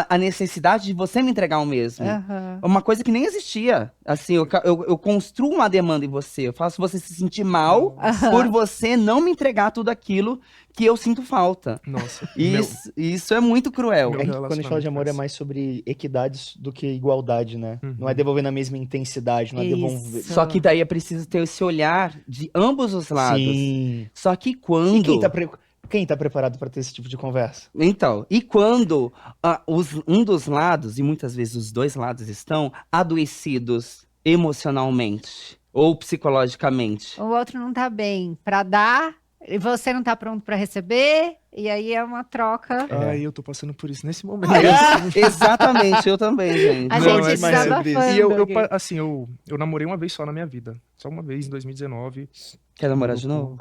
D: a necessidade de você me entregar o mesmo.
A: Aham.
D: Uma coisa que nem existia. Assim, eu construo uma demanda em você. Eu faço você se sentir mal por você não me entregar tudo aquilo que eu sinto falta.
C: Nossa.
D: Isso é muito cruel.
C: Meu
B: É que quando a gente fala de amor é
C: relacionamento
B: mais sobre equidade do que igualdade, né?
C: Uhum.
B: Não é devolver na mesma intensidade, não é devolver...
A: Isso.
D: Só que daí é preciso ter esse olhar de ambos os lados.
B: Sim.
D: Só que
B: E
D: quando...
B: quem tá Quem tá preparado pra ter esse tipo de conversa?
D: Então, e quando um dos lados, e muitas vezes os dois lados estão adoecidos emocionalmente ou psicologicamente.
A: O outro não tá bem pra dar, e você não tá pronto pra receber, e aí é uma troca.
B: É.
C: Eu tô passando por isso nesse momento.
D: Exatamente, eu também, gente.
A: A
C: Não,
A: gente
C: é mais sobre isso.
A: desabafando.
C: E
A: aqui.
C: assim, eu namorei uma vez só na minha vida. Só uma vez, em 2019.
D: Quer namorar de novo?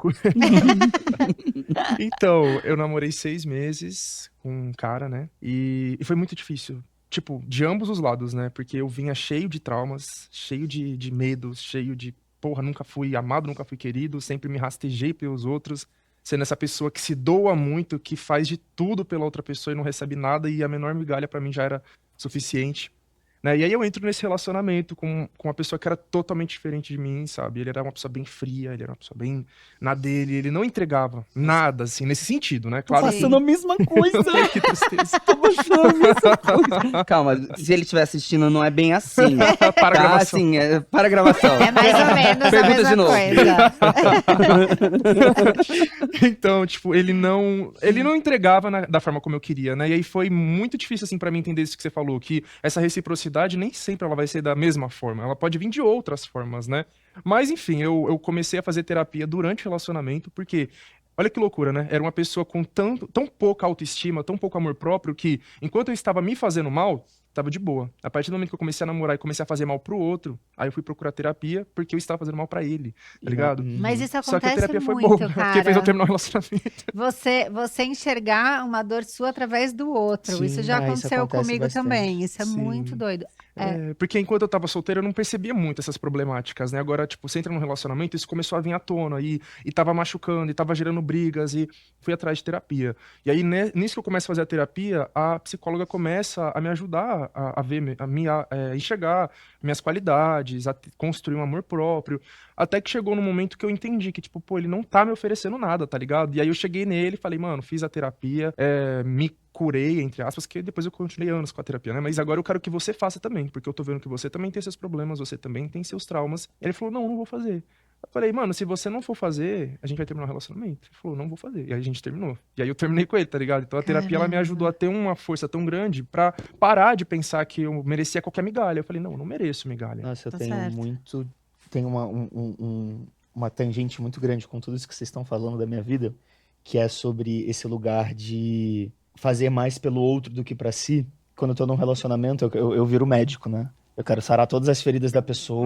C: Então, eu namorei 6 meses com um cara, né? E foi muito difícil. Tipo, de ambos os lados, né? Porque eu vinha cheio de traumas, cheio de medos, cheio de... Porra, nunca fui amado, nunca fui querido, sempre me rastejei pelos outros. Sendo essa pessoa que se doa muito, que faz de tudo pela outra pessoa e não recebe nada. E a menor migalha pra mim já era suficiente. Né? E aí eu entro nesse relacionamento com uma pessoa que era totalmente diferente de mim, sabe? Ele era uma pessoa bem fria, ele era uma pessoa bem na dele, ele não entregava nada, assim, nesse sentido, né? Claro
A: Sim.
D: Passando a mesma coisa.
C: que tristeza.
D: Tô passando a mesma coisa. Calma, se ele estiver assistindo, não é bem assim.
C: Para a
D: Tá,
C: gravação.
D: assim, para a gravação.
A: É mais ou menos a
D: Pergunta
A: mesma
D: de novo.
A: coisa.
C: Então, tipo, ele não entregava da forma como eu queria, né? E aí foi muito difícil, assim, pra mim entender isso que você falou, que essa reciprocidade nem sempre ela vai ser da mesma forma, ela pode vir de outras formas, né? Mas, enfim, eu comecei a fazer terapia durante o relacionamento, porque, olha que loucura, né? Era uma pessoa com tão pouca autoestima, tão pouco amor próprio, que enquanto eu estava me fazendo mal, tava de boa. A partir do momento que eu comecei a namorar e comecei a fazer mal pro outro, aí eu fui procurar terapia porque eu estava fazendo mal pra ele, tá ligado?
A: Mas isso
C: Só que a
A: acontece
C: terapia foi
A: muito,
C: boa, porque fez eu
A: cara.
C: terminar o relacionamento.
A: Você enxergar uma dor sua através do outro.
B: Sim,
A: isso já
B: isso
A: aconteceu
B: acontece
A: comigo
B: bastante.
A: também. Isso é
C: Sim.
A: muito doido.
C: Porque enquanto eu tava solteiro, eu não percebia muito essas problemáticas, né? Agora, tipo, você entra num relacionamento, isso começou a vir à tona, e tava machucando, e tava gerando brigas, e fui atrás de terapia. E aí, nisso que eu começo a fazer a terapia, a psicóloga começa a me ajudar a ver, enxergar minhas qualidades, a construir um amor próprio, até que chegou no momento que eu entendi que, tipo, pô, ele não tá me oferecendo nada, tá ligado? E aí eu cheguei nele e falei, mano, fiz a terapia, me curei, entre aspas, que depois eu continuei anos com a terapia, né? Mas agora eu quero que você faça também, porque eu tô vendo que você também tem seus problemas, você também tem seus traumas. Ele falou, não vou fazer. Eu falei, mano, se você não for fazer, a gente vai terminar o relacionamento. Ele falou, não vou fazer. E aí a gente terminou. E aí eu terminei com ele, tá ligado? Então a terapia, ela me ajudou a ter uma força tão grande pra parar de pensar que eu merecia qualquer migalha. Eu falei, não mereço migalha.
B: Nossa, eu
A: Tá
B: tenho
A: certo.
B: tenho uma tangente muito grande com tudo isso que vocês estão falando da minha vida, que é sobre esse lugar de fazer mais pelo outro do que pra si. Quando eu tô num relacionamento, eu viro médico, né? Eu quero sarar todas as feridas da pessoa.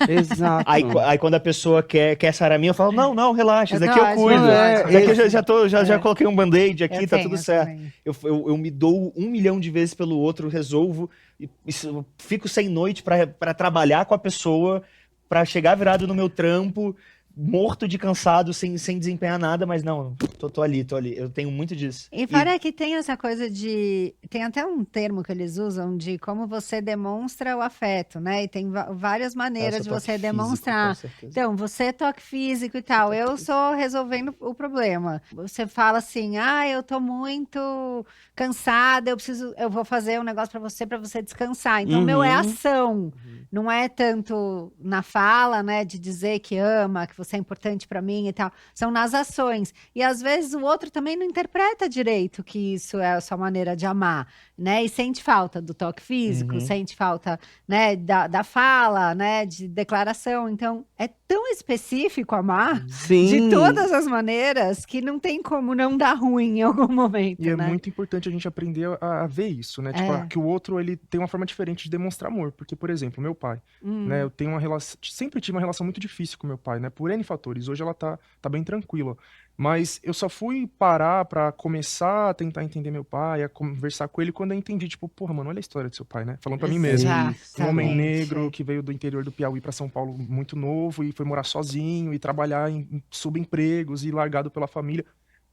D: Exato.
B: Aí quando a pessoa quer sarar a minha, eu falo, não, relaxa, isso
A: Eu
B: daqui
A: tô
B: eu
A: ótima,
B: cuido.
D: é,
B: Isso daqui eu já coloquei um band-aid aqui,
A: Eu
B: tá
A: tenho
B: tudo certo.
A: também.
B: Eu me dou 1 milhão de vezes pelo outro, resolvo, eu fico sem noite pra trabalhar com a pessoa, pra chegar virado no meu trampo, morto de cansado, sem desempenhar nada, mas não, tô ali. Eu tenho muito disso.
A: E fora que tem essa coisa de... Tem até um termo que eles usam de como você demonstra o afeto, né? E tem várias maneiras de você demonstrar.
B: Com certeza.
A: Então, você é toque físico e tal.
B: toque
A: Eu
B: físico.
A: sou resolvendo o problema. Você fala assim, eu tô muito cansada, eu vou fazer um negócio pra você descansar. Então, meu é
D: Uhum.
A: ação. Não é tanto na fala, né? De dizer que ama, que você é importante pra mim e tal. São nas ações. E às vezes o outro também não interpreta direito que isso é a sua maneira de amar, né? E sente falta do toque físico, sente falta, né, da fala, né, de declaração. Então, é tão específico amar
D: Sim.
A: de todas as maneiras que não tem como não dar ruim em algum momento,
C: E é
A: né?
C: muito importante a gente aprender a ver isso, né? Tipo, que o outro, ele tem uma forma diferente de demonstrar amor. Porque, por exemplo, meu pai, né? Eu tenho uma relação... Sempre tive uma relação muito difícil com meu pai, né? Por N fatores. Hoje ela tá bem tranquila. Mas eu só fui parar pra começar a tentar entender meu pai, a conversar com ele, quando eu entendi, tipo, porra, mano, olha a história do seu pai, né? Falando pra mim mesmo. Um homem
A: Exatamente.
C: negro que veio do interior do Piauí pra São Paulo muito novo e foi morar sozinho e trabalhar em subempregos e largado pela família.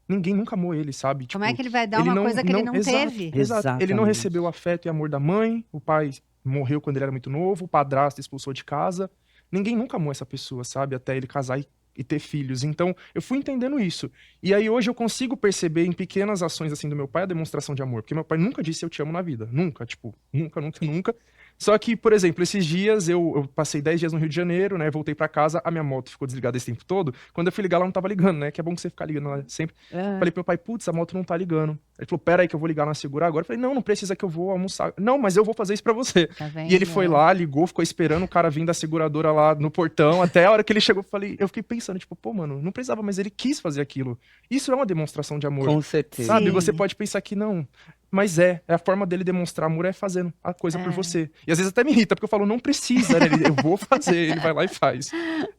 C: Ninguém nunca amou ele, sabe?
A: Como
C: Tipo,
A: é que ele vai dar uma coisa que ele não
C: exato,
A: teve?
C: Exato. Ele não
D: Exatamente.
C: recebeu o afeto e amor da mãe, o pai morreu quando ele era muito novo, o padrasto expulsou de casa. Ninguém nunca amou essa pessoa, sabe? Até ele casar e ter filhos. Então, eu fui entendendo isso. E aí, hoje, eu consigo perceber em pequenas ações, assim, do meu pai a demonstração de amor. Porque meu pai nunca disse eu te amo na vida. Nunca, tipo, nunca. Só que, por exemplo, esses dias eu passei 10 dias no Rio de Janeiro, né? Voltei pra casa, a minha moto ficou desligada esse tempo todo. Quando eu fui ligar, ela não tava ligando, né? Que é bom que você ficar ligando lá sempre. Falei pro meu pai, putz, a moto não tá ligando. Ele falou, pera aí que eu vou ligar na Segura agora. Eu falei, não precisa que eu vou almoçar. Não, mas eu vou fazer isso pra você.
A: Tá vendo?
C: E ele foi lá, ligou, ficou esperando o cara vir da seguradora lá no portão. Até a hora que ele chegou, eu fiquei pensando, tipo, pô, mano, não precisava, mas ele quis fazer aquilo. Isso é uma demonstração de amor.
D: Com certeza.
C: Sabe?
A: Sim.
C: Você pode pensar que não. Mas é a forma dele demonstrar amor é fazendo a coisa por você. E às vezes até me irrita, porque eu falo, não precisa, né? Eu vou fazer, ele vai lá e faz.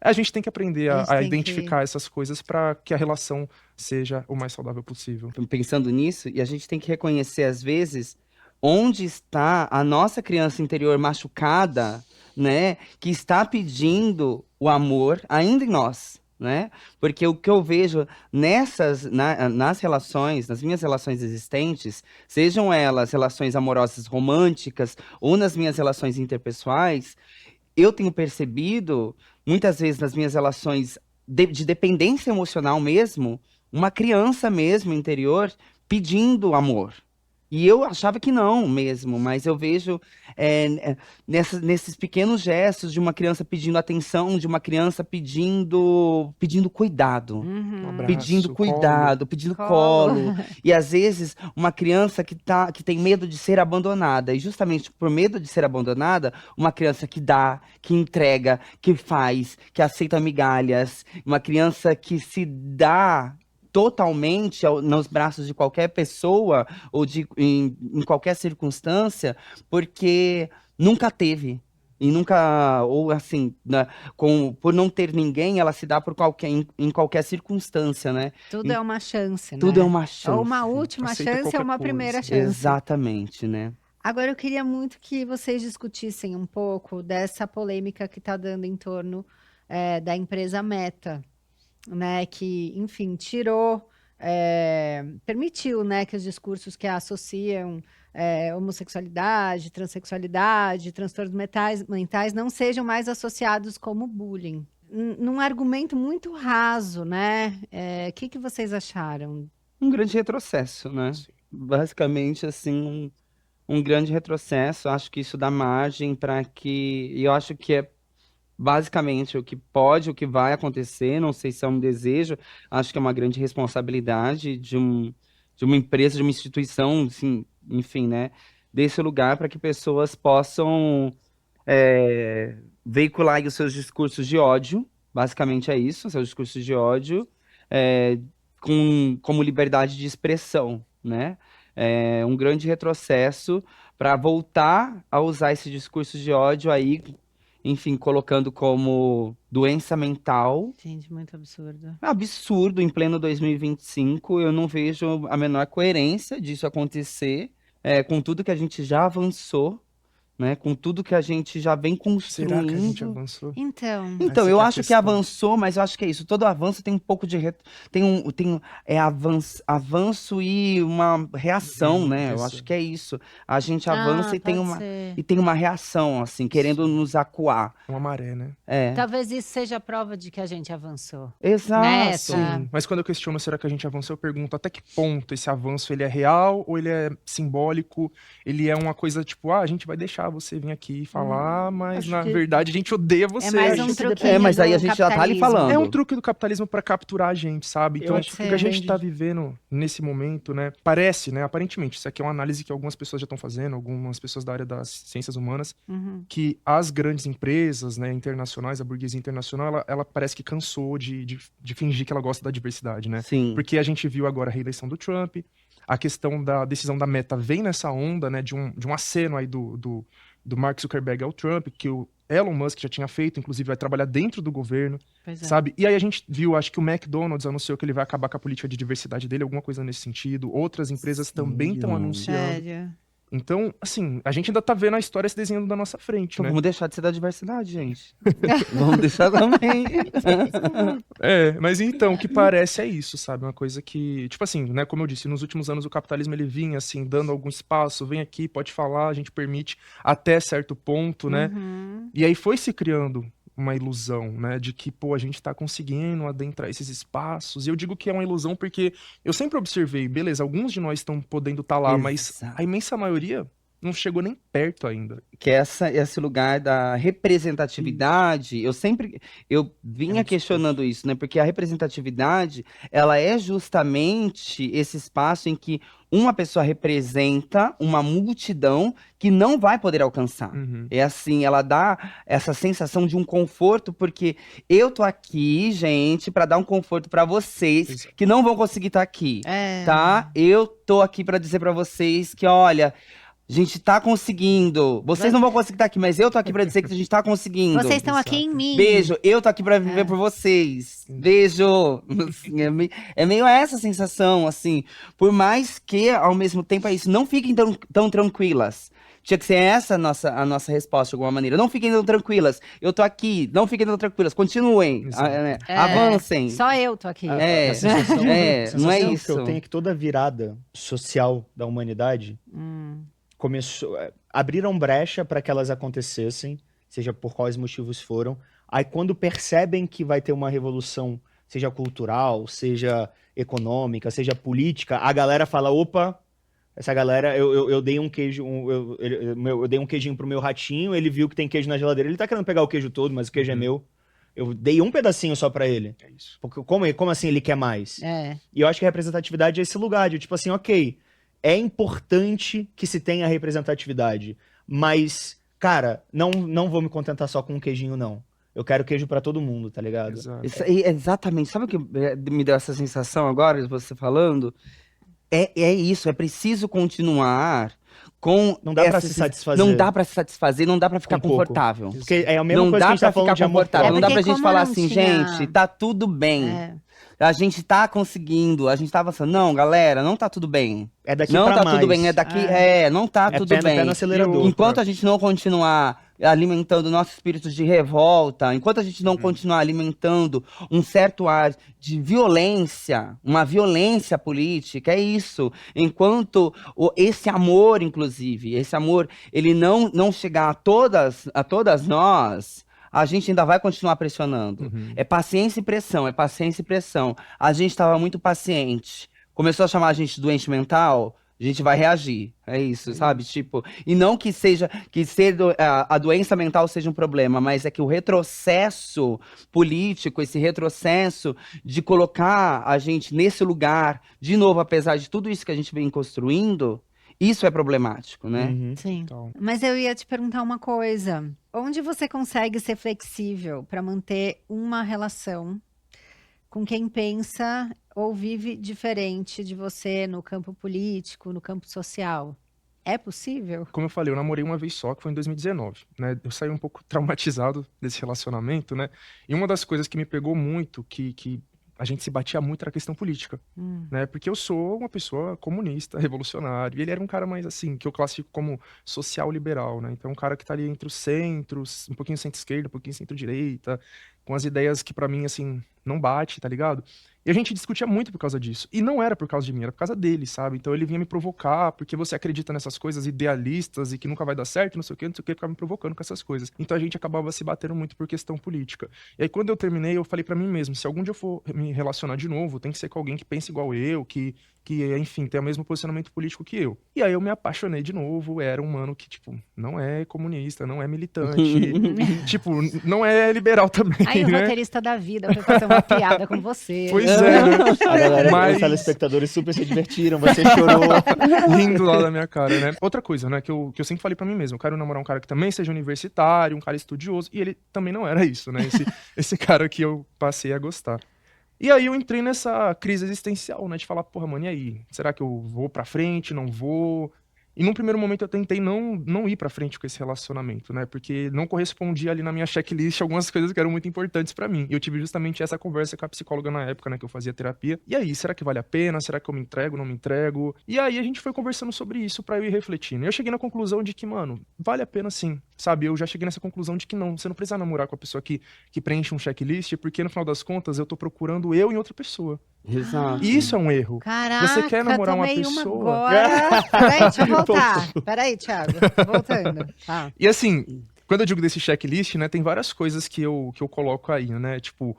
C: A gente tem que aprender
A: A gente
C: a
A: tem
C: identificar essas coisas pra que a relação seja o mais saudável possível.
D: Pensando nisso, e a gente tem que reconhecer, às vezes, onde está a nossa criança interior machucada, né? Que está pedindo o amor ainda em nós, né? Porque o que eu vejo nas relações, nas minhas relações existentes, sejam elas relações amorosas românticas ou nas minhas relações interpessoais, eu tenho percebido, muitas vezes nas minhas relações de dependência emocional mesmo, uma criança mesmo interior pedindo amor. E eu achava que não mesmo, mas eu vejo nesses pequenos gestos de uma criança pedindo atenção, de uma criança pedindo cuidado.
A: Uhum.
C: abraço,
D: Pedindo
C: colo.
D: cuidado, pedindo
A: Colo.
D: colo. E às vezes uma criança que tem medo de ser abandonada. E justamente por medo de ser abandonada, uma criança que dá, que entrega, que faz, que aceita migalhas. Uma criança que se dá totalmente nos braços de qualquer pessoa ou em qualquer circunstância, porque nunca teve. E nunca, ou assim, né, por não ter ninguém, ela se dá em qualquer circunstância, né?
A: Tudo é uma chance, né?
D: Tudo é uma chance.
A: Ou uma última
C: Aceita
A: chance ou
C: qualquer
A: uma
C: coisa.
A: primeira chance.
D: Exatamente, né?
A: Agora, eu queria muito que vocês discutissem um pouco dessa polêmica que está dando em torno da empresa Meta, né? Que, enfim, permitiu, né, que os discursos que associam homossexualidade, transexualidade, transtornos mentais não sejam mais associados como bullying. Num argumento muito raso, né? O que vocês acharam?
D: Um grande retrocesso, né?
C: Sim.
D: Basicamente, assim, um grande retrocesso. Acho que isso dá margem para que. E eu acho que é basicamente o que pode, o que vai acontecer. Não sei se é um desejo, acho que é uma grande responsabilidade de uma empresa, de uma instituição, assim, enfim, né? Desse lugar para que pessoas possam veicular aí os seus discursos de ódio. Basicamente é isso, seus discursos de ódio. Como liberdade de expressão, né? É um grande retrocesso para voltar a usar esse discurso de ódio aí, enfim, colocando como doença mental.
A: Gente, muito absurdo.
D: Absurdo em pleno 2025. Eu não vejo a menor coerência disso acontecer, com tudo que a gente já avançou, né? Com tudo que a gente já vem
C: Será que a gente
D: construindo.
C: avançou?
A: Então,
D: Então,
C: Essa
D: eu
C: que é a
D: acho que
C: questão.
D: avançou, mas eu acho que é isso. Todo avanço tem um pouco de. Avanço e uma reação, né? Eu
C: Isso.
D: acho que é isso. A gente avança e
A: pode ser.
D: tem uma reação, assim, querendo nos acuar.
C: É uma maré, né?
A: Talvez isso seja a prova de que a gente avançou.
D: Exato.
A: Nessa.
C: Sim, mas quando eu questiono será que a gente avançou, eu pergunto até que ponto esse avanço ele é real ou ele é simbólico, ele é uma coisa tipo, a gente vai deixar você vir aqui falar, mas
D: acho
C: na
D: que-
C: verdade a gente odeia você.
A: mais
C: a
A: um
C: gente
A: truquinho
D: mas aí
A: do
D: a gente já tá ali
A: capitalismo.
D: falando.
C: É um truque do capitalismo pra capturar a gente, sabe?
B: Eu
C: Então,
B: acho
C: o
A: que
C: que a gente
B: depende.
C: tá vivendo nesse momento, né? Parece, né? Aparentemente, isso aqui é uma análise que algumas pessoas já estão fazendo, algumas pessoas da área das ciências humanas,
A: Uhum.
C: que as grandes empresas, né, internacionais, a burguesia internacional, ela parece que cansou de fingir que ela gosta da diversidade, né?
D: Sim.
C: Porque a gente viu agora a reeleição do Trump, a questão da decisão da Meta vem nessa onda, né, de um aceno aí do Mark Zuckerberg ao Trump, que o Elon Musk já tinha feito, inclusive vai trabalhar dentro do governo,
A: Pois é.
C: sabe? E aí a gente viu, acho que o McDonald's anunciou que ele vai acabar com a política de diversidade dele, alguma coisa nesse sentido. Outras empresas também estão
D: Sério?
C: anunciando.
A: Sério.
C: Então, assim, a gente ainda tá vendo a história se desenhando da nossa frente,
D: Então
C: né?
D: vamos deixar de ser da diversidade, gente. Vamos deixar também.
C: Mas então, o que parece é isso, sabe? Uma coisa que, tipo assim, né? Como eu disse, nos últimos anos o capitalismo ele vinha, assim, dando algum espaço, vem aqui, pode falar, a gente permite até certo ponto, né?
A: Uhum.
C: E aí foi se criando uma ilusão, né? De que, pô, a gente tá conseguindo adentrar esses espaços. E eu digo que é uma ilusão porque eu sempre observei, beleza, alguns de nós estão podendo estar lá, mas
D: Exato.
C: a imensa maioria não chegou nem perto ainda.
D: Que esse lugar da representatividade, eu vinha
B: muito
D: questionando isso, né? Porque a representatividade, ela é justamente esse espaço em que uma pessoa representa uma multidão que não vai poder alcançar.
C: Uhum.
D: É assim, ela dá essa sensação de um conforto, porque eu tô aqui, gente, para dar um conforto para vocês
C: Exato.
D: que não vão conseguir estar aqui,
A: É.
D: tá? Eu tô aqui para dizer para vocês que, olha, a gente tá conseguindo. Vocês não vão conseguir estar aqui, mas eu tô aqui pra dizer que a gente tá conseguindo.
A: Vocês estão aqui em
C: Exato.
A: mim.
D: Beijo, eu tô aqui pra viver
A: É.
D: por vocês. Beijo. Assim, é meio essa sensação, assim. Por mais que, ao mesmo tempo, é isso. Não fiquem tão tranquilas. Tinha que ser essa a nossa resposta, de alguma maneira. Não fiquem tão tranquilas. Eu tô aqui. Não fiquem tão tranquilas. Continuem.
C: Exato.
A: É.
D: Avancem.
A: Só eu tô aqui.
D: É,
B: A sensação,
D: não
B: a
D: é
B: sensação
D: isso.
B: que eu tenho é que toda virada social da humanidade começou, abriram brecha para que elas acontecessem, seja por quais motivos foram. Aí quando percebem que vai ter uma revolução, seja cultural, seja econômica, seja política, a galera fala, opa, essa galera, eu dei um queijo, eu dei um queijinho pro meu ratinho, ele viu que tem queijo na geladeira, ele tá querendo pegar o queijo todo, mas o queijo é meu. Eu dei um pedacinho só pra ele.
C: É isso.
B: Porque como assim ele quer mais?
A: É.
B: E eu acho que a representatividade é esse lugar de, tipo assim, ok, é importante que se tenha representatividade, mas, cara, não vou me contentar só com um queijinho, não. Eu quero queijo pra todo mundo, tá ligado?
C: Exato.
D: Isso aí, exatamente. Sabe o que me deu essa sensação agora, você falando? É isso, é preciso continuar com
B: Não dá pra
D: essa
B: se satisfazer.
D: Não dá pra se satisfazer, não dá pra ficar
B: Com pouco.
D: confortável.
B: Porque é a mesma
D: Não
B: coisa
D: dá
B: que a gente
D: pra
B: tá falando
D: ficar
B: de amor
D: confortável,
B: próprio.
D: não dá
A: porque
D: pra gente
A: como
D: falar
A: não
D: assim,
A: tinha-
D: gente, tá tudo bem.
A: É.
D: A gente tá conseguindo, a gente tava falando, não, galera, não tá tudo bem.
B: É daqui
D: Não
B: pra
D: tá
B: mais.
D: tudo bem, é daqui, não tá
B: É
D: tudo
B: pé no
D: bem.
B: acelerador.
D: Enquanto a gente não continuar alimentando o nosso espírito de revolta, enquanto a gente não continuar alimentando um certo ar de violência, uma violência política, é isso. Enquanto esse amor, inclusive, esse amor, ele não chegar a todas nós, a gente ainda vai continuar pressionando.
C: Uhum.
D: É paciência e pressão, é paciência e pressão. A gente estava muito paciente. Começou a chamar a gente de doente mental, a gente vai reagir. É isso, sabe? Tipo, e não que ser a doença mental seja um problema, mas é que o retrocesso político, esse retrocesso de colocar a gente nesse lugar, de novo, apesar de tudo isso que a gente vem construindo, isso é problemático, né?
B: Uhum.
A: Sim.
C: Então,
A: Mas eu ia te perguntar uma coisa. Onde você consegue ser flexível para manter uma relação com quem pensa ou vive diferente de você no campo político, no campo social? É possível?
C: como eu falei, eu namorei uma vez só, que foi em 2019, né? Eu saí um pouco traumatizado desse relacionamento, né? E uma das coisas que me pegou muito, que a gente se batia muito, era a questão política, né? Porque eu sou uma pessoa comunista, revolucionária, e ele era um cara mais assim, que eu classifico como social-liberal, né? Então um cara que tá ali entre os centros, um pouquinho centro-esquerda, um pouquinho centro-direita, com as ideias que pra mim, assim, não bate, tá ligado? E a gente discutia muito por causa disso. E não era por causa de mim, era por causa dele, sabe? Então ele vinha me provocar, porque você acredita nessas coisas idealistas e que nunca vai dar certo, não sei o que, ficava me provocando com essas coisas. Então a gente acabava se batendo muito por questão política. E aí quando eu terminei, eu falei pra mim mesmo, se algum dia eu for me relacionar de novo, tem que ser com alguém que pense igual eu, que enfim, tem o mesmo posicionamento político que eu. E aí eu me apaixonei de novo, era um mano que, tipo, não é comunista, não é militante, tipo, não é liberal também,
A: Aí o
C: né?
A: roteirista da vida foi fazer uma piada com você.
C: Pois é, né?
B: A galera,
C: Mas-
B: os telespectadores super se divertiram, você chorou.
C: Rindo lá da minha cara, né? Outra coisa, né, que eu sempre falei pra mim mesmo, eu quero namorar um cara que também seja universitário, um cara estudioso, e ele também não era isso, né? Esse cara que eu passei a gostar. E aí eu entrei nessa crise existencial, né, de falar, porra, mano, e aí? Será que eu vou pra frente, não vou? E num primeiro momento eu tentei não ir pra frente com esse relacionamento, né? Porque não correspondia ali na minha checklist algumas coisas que eram muito importantes pra mim. E eu tive justamente essa conversa com a psicóloga na época, né? Que eu fazia terapia. E aí, será que vale a pena? Será que eu me entrego, não me entrego? E aí a gente foi conversando sobre isso pra eu ir refletindo. E eu cheguei na conclusão de que, mano, vale a pena sim. Sabe? Eu já cheguei nessa conclusão de que não. Você não precisa namorar com a pessoa que preenche um checklist, porque no final das contas eu tô procurando eu em outra pessoa.
D: Exato.
C: E isso é um erro.
A: Caraca,
C: Você quer namorar uma
A: tomei
C: pessoa?
A: agora. Peraí, deixa eu voltar. Peraí, Thiago. Voltando. Tá.
C: E assim, quando eu digo desse checklist, né, tem várias coisas que eu coloco aí, né? Tipo,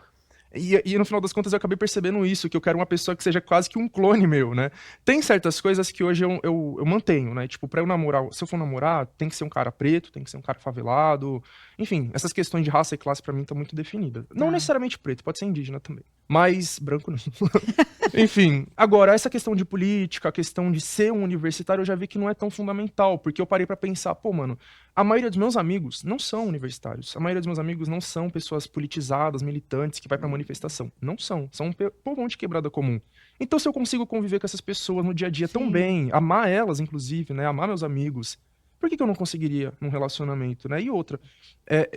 C: E no final das contas eu acabei percebendo isso, que eu quero uma pessoa que seja quase que um clone meu, né? Tem certas coisas que hoje eu mantenho, né? Tipo, pra eu namorar, se eu for namorar, tem que ser um cara preto, tem que ser um cara favelado. Enfim, essas questões de raça e classe pra mim estão muito definidas. Não necessariamente preto, pode ser indígena também. Mas branco não. Enfim, agora, essa questão de política, a questão de ser um universitário, eu já vi que não é tão fundamental, porque eu parei pra pensar, pô, mano, a maioria dos meus amigos não são universitários. A maioria dos meus amigos não são pessoas politizadas, militantes, que vai pra manifestação. Não são. São um povão de quebrada comum. Então, se eu consigo conviver com essas pessoas no dia a dia tão
A: Sim.
C: bem, amar elas, inclusive, né? Amar meus amigos, por que eu não conseguiria num relacionamento, né? E outra,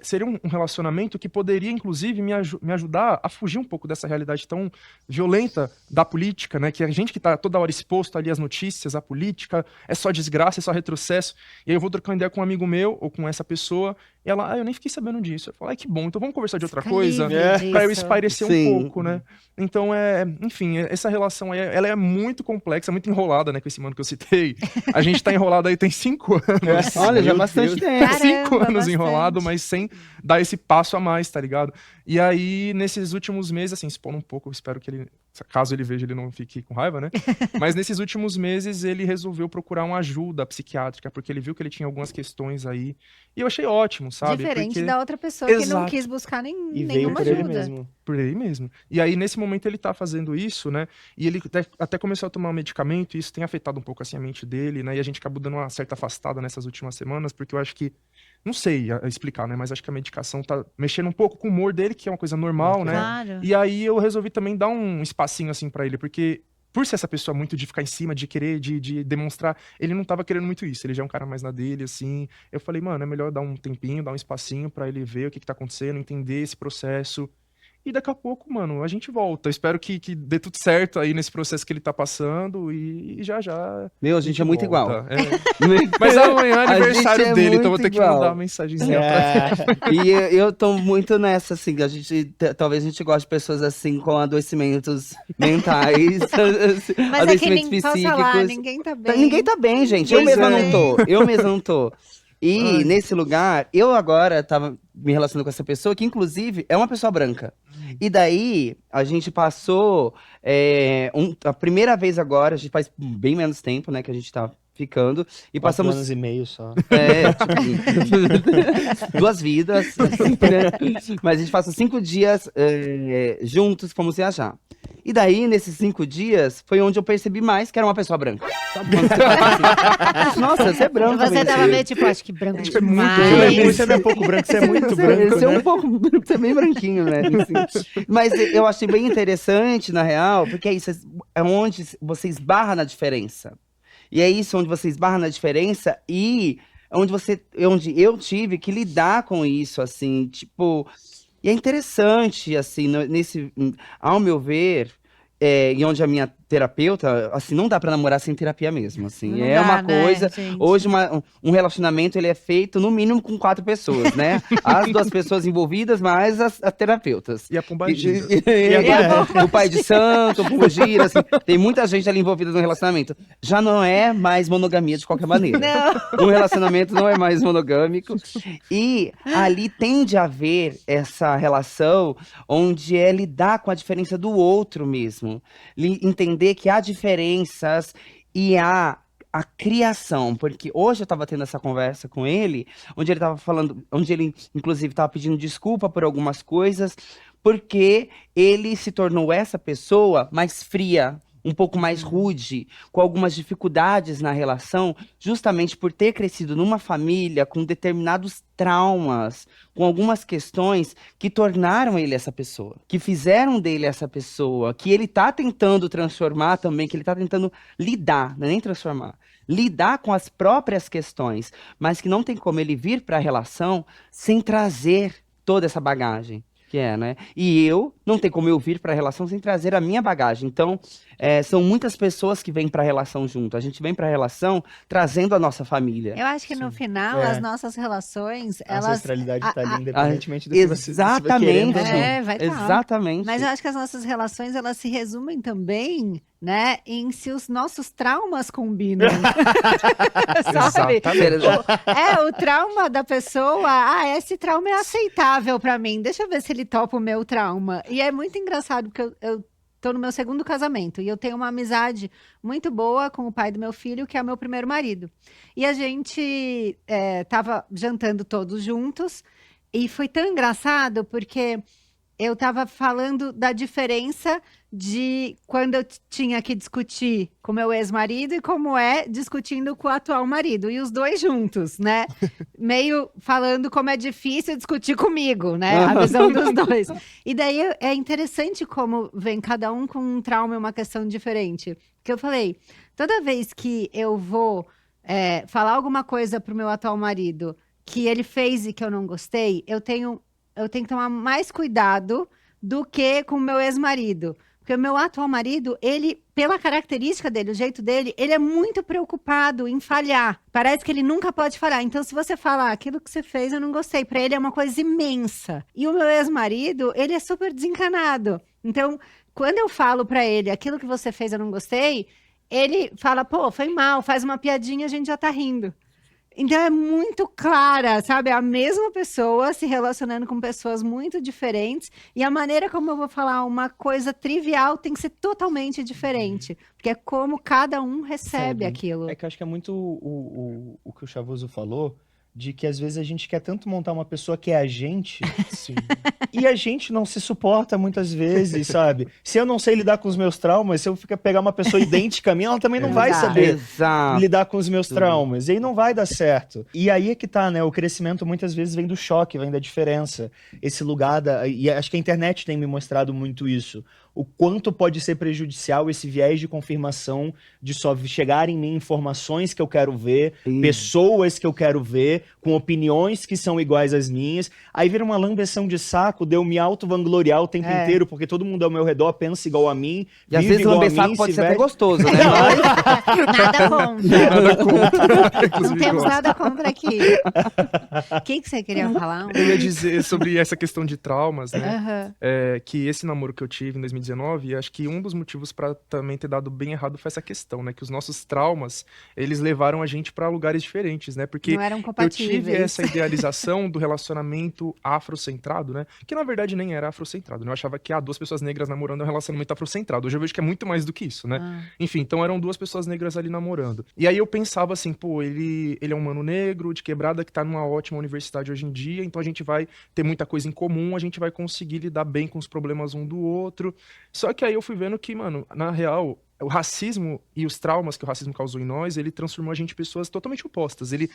C: seria um relacionamento que poderia, inclusive, me ajudar a fugir um pouco dessa realidade tão violenta da política, né? Que a gente que tá toda hora exposto ali às notícias, à política, é só desgraça, é só retrocesso. E aí eu vou trocar uma ideia com um amigo meu, ou com essa pessoa, e ela, eu nem fiquei sabendo disso. Eu falo, ai, que bom, então vamos conversar de outra
A: Fica
C: coisa,
A: livre
C: pra eu
A: disso.
C: espairecer um
D: Sim.
C: pouco, né? Então, enfim, essa relação aí, ela é muito complexa, muito enrolada, né? Com esse mano que eu citei. A gente tá enrolado aí tem 5 anos.
D: Olha, já
B: Meu
D: é bastante
B: Deus.
D: tempo.
A: Caramba,
C: 5 anos
A: bastante.
C: enrolado, mas sem dar esse passo a mais, tá ligado? E aí, nesses últimos meses, assim, expondo um pouco, eu espero que ele, caso ele veja, ele não fique com raiva, né? Mas nesses últimos meses, ele resolveu procurar uma ajuda psiquiátrica, porque ele viu que ele tinha algumas questões aí. E eu achei ótimo, sabe?
A: Diferente
C: Porque...
A: da outra pessoa que não
C: Exato.
A: quis buscar
B: E veio
A: nenhuma
B: por ele
A: ajuda.
B: mesmo.
C: Por ele mesmo. E aí, nesse momento, ele tá fazendo isso, né? E ele até começou a tomar um medicamento, e isso tem afetado um pouco, assim, a mente dele, né? E a gente acabou dando uma certa afastada nessas últimas semanas, porque eu acho que, não sei explicar, né? Mas acho que a medicação tá mexendo um pouco com o humor dele, que é uma coisa normal, né?
A: Claro.
C: E aí, eu resolvi também dar um espacinho, assim, pra ele, porque... Por ser essa pessoa muito de ficar em cima, de querer, de demonstrar, ele não tava querendo muito isso. Ele já é um cara mais na dele, assim. Eu falei, mano, é melhor dar um tempinho, dar um espacinho pra ele ver o que tá acontecendo, entender esse processo. E daqui a pouco, mano, a gente volta. Eu espero que dê tudo certo aí nesse processo que ele tá passando e já.
D: Meu, a gente é muito igual.
C: volta. Mas amanhã é
D: A
C: aniversário
D: gente é
C: dele, então eu vou
D: muito
C: ter que
D: igual.
C: mandar uma mensagenzinha pra
D: E eu tô muito nessa, assim, a gente, talvez a gente goste de pessoas assim com adoecimentos mentais,
A: Mas é que
D: adoecimentos
A: posso falar,
D: psíquicos.
A: ninguém tá bem.
D: Ninguém tá bem, gente.
C: Pois
D: Eu mesma
C: é.
D: não tô. Eu mesma não tô. E
C: Ai.
D: nesse lugar, eu agora tava me relacionando com essa pessoa, que inclusive é uma pessoa branca. E daí, a gente passou a primeira vez agora, a gente faz bem menos tempo, né, que a gente tá ficando. E
B: 4
D: passamos
B: anos e meio só.
D: tipo, 2 vidas, né? Mas a gente passou 5 dias juntos, fomos viajar. E daí, nesses 5 dias, foi onde eu percebi mais que era uma pessoa branca. Sabe quando você fala assim, nossa, você é
A: E
D: branco.
A: você
D: mesmo.
A: tava meio tipo, acho que branco
C: Tipo, é muito
A: demais.
B: Você não é pouco branco, você é muito branco,
D: Você é
B: né?
D: um pouco, você é bem branquinho, né? Assim. Mas eu achei bem interessante, na real, porque é isso, é onde você esbarra na diferença. E é isso, onde você esbarra na diferença e onde eu tive que lidar com isso, assim, tipo... E é interessante, assim, ao meu ver, e onde a minha terapeuta, assim, não dá pra namorar sem terapia mesmo, assim.
A: Não
D: É
A: dá,
D: uma
A: né,
D: coisa...
A: gente?
D: Hoje, um relacionamento, ele é feito, no mínimo, com 4 pessoas, né? As 2 pessoas envolvidas, mais as terapeutas.
C: E a pombagira.
D: O pai de santo, o pombagira, assim. Tem muita gente ali envolvida no relacionamento. Já não é mais monogamia de qualquer maneira.
A: Não.
D: Um relacionamento não é mais monogâmico. E ali tende a haver essa relação onde é lidar com a diferença do outro mesmo. Entender que há diferenças e há a criação, porque hoje eu tava tendo essa conversa com ele, onde ele tava falando, onde ele inclusive tava pedindo desculpa por algumas coisas, porque ele se tornou essa pessoa mais fria, um pouco mais rude, com algumas dificuldades na relação, justamente por ter crescido numa família com determinados traumas, com algumas questões que tornaram ele essa pessoa, que fizeram dele essa pessoa, que ele tá tentando transformar também, que ele tá tentando lidar, não é nem transformar, lidar com as próprias questões, mas que não tem como ele vir para a relação sem trazer toda essa bagagem. Que é, né? E eu não tem como eu vir para a relação sem trazer a minha bagagem. Então, são muitas pessoas que vêm pra relação junto. A gente vem pra relação trazendo a nossa família.
A: Eu acho que no
B: Sim.
A: final,
B: É.
A: as nossas relações,
B: A
A: elas...
B: ancestralidade tá ali,
A: a-
B: independentemente do que você estiver querendo
D: Exatamente.
B: ou não.
A: vai tá.
D: Exatamente.
A: Mas eu acho que as nossas relações, elas se resumem também, né, em se os nossos traumas combinam. Sabe?
C: Exatamente.
A: O trauma da pessoa, esse trauma é aceitável pra mim, deixa eu ver se ele topa o meu trauma. E é muito engraçado, porque eu tô no meu segundo casamento, e eu tenho uma amizade muito boa com o pai do meu filho, que é o meu primeiro marido. E a gente tava jantando todos juntos, e foi tão engraçado, porque eu tava falando da diferença de quando eu tinha que discutir com meu ex-marido e como é discutindo com o atual marido. E os dois juntos, né? Meio falando como é difícil discutir comigo, né? A visão dos dois. E daí é interessante como vem cada um com um trauma e uma questão diferente. Porque eu falei, toda vez que eu vou falar alguma coisa pro meu atual marido que ele fez e que eu não gostei, eu tenho que tomar mais cuidado do que com o meu ex-marido. Porque o meu atual marido, ele, pela característica dele, o jeito dele, ele é muito preocupado em falhar. Parece que ele nunca pode falhar. Então, se você falar aquilo que você fez, eu não gostei. Para ele é uma coisa imensa. E o meu ex-marido, ele é super desencanado. Então, quando eu falo para ele aquilo que você fez, eu não gostei, ele fala, pô, foi mal, faz uma piadinha, a gente já tá rindo. Então é muito clara, sabe? É a mesma pessoa se relacionando com pessoas muito diferentes e a maneira como eu vou falar uma coisa trivial tem que ser totalmente diferente, porque é como cada um recebe aquilo.
B: É que eu acho que é muito o que o Chavoso falou, de que às vezes a gente quer tanto montar uma pessoa que é a gente,
C: Sim.
B: e a gente não se suporta muitas vezes, sabe? Se eu não sei lidar com os meus traumas, se eu ficar pegar uma pessoa idêntica a mim, ela também não vai
A: Exato.
B: saber
D: Exato.
B: lidar com os meus traumas. E aí não vai dar certo. E aí é que tá, né? O crescimento muitas vezes vem do choque, vem da diferença. Esse lugar da... E acho que a internet tem me mostrado muito isso. O quanto pode ser prejudicial esse viés de confirmação de só chegar em mim informações que eu quero ver, pessoas que eu quero ver, com opiniões que são iguais às minhas. Aí vira uma lambeção de saco de eu me auto-vangloriar o tempo inteiro, porque todo mundo ao meu redor pensa igual a mim,
D: E às
B: vive
D: vezes
B: igual a
D: lamber
B: mim,
D: saco pode
B: se
D: ser até
B: veste-
D: gostoso, né?
A: Nada contra.
C: Nada contra.
A: Não
C: Inclusive,
A: temos
C: gosto.
A: nada contra aqui. O que você queria falar?
C: Eu ia dizer sobre essa questão de traumas, né?
A: Aham.
C: Que esse namoro que eu tive em 2019, e acho que um dos motivos pra também ter dado bem errado foi essa questão, né? Que os nossos traumas, eles levaram a gente pra lugares diferentes, né? Porque
A: Não eram
C: eu
A: compatíveis.
C: tive essa idealização do relacionamento afrocentrado, né? Que na verdade nem era afrocentrado, né? Eu achava que duas pessoas negras namorando é um relacionamento afrocentrado. Hoje eu vejo que é muito mais do que isso, né?
A: Ah.
C: Enfim, então eram duas pessoas negras ali namorando. E aí eu pensava assim, pô, ele é um mano negro, de quebrada, que tá numa ótima universidade hoje em dia, então a gente vai ter muita coisa em comum, a gente vai conseguir lidar bem com os problemas um do outro. Só que aí eu fui vendo que, mano, na real, o racismo e os traumas que o racismo causou em nós, ele transformou a gente em pessoas totalmente opostas. Ele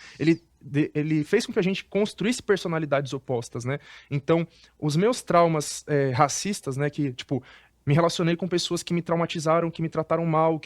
C: fez com que a gente construísse personalidades opostas, né? Então, os meus traumas racistas, né, que, tipo, me relacionei com pessoas que me traumatizaram, que me trataram mal,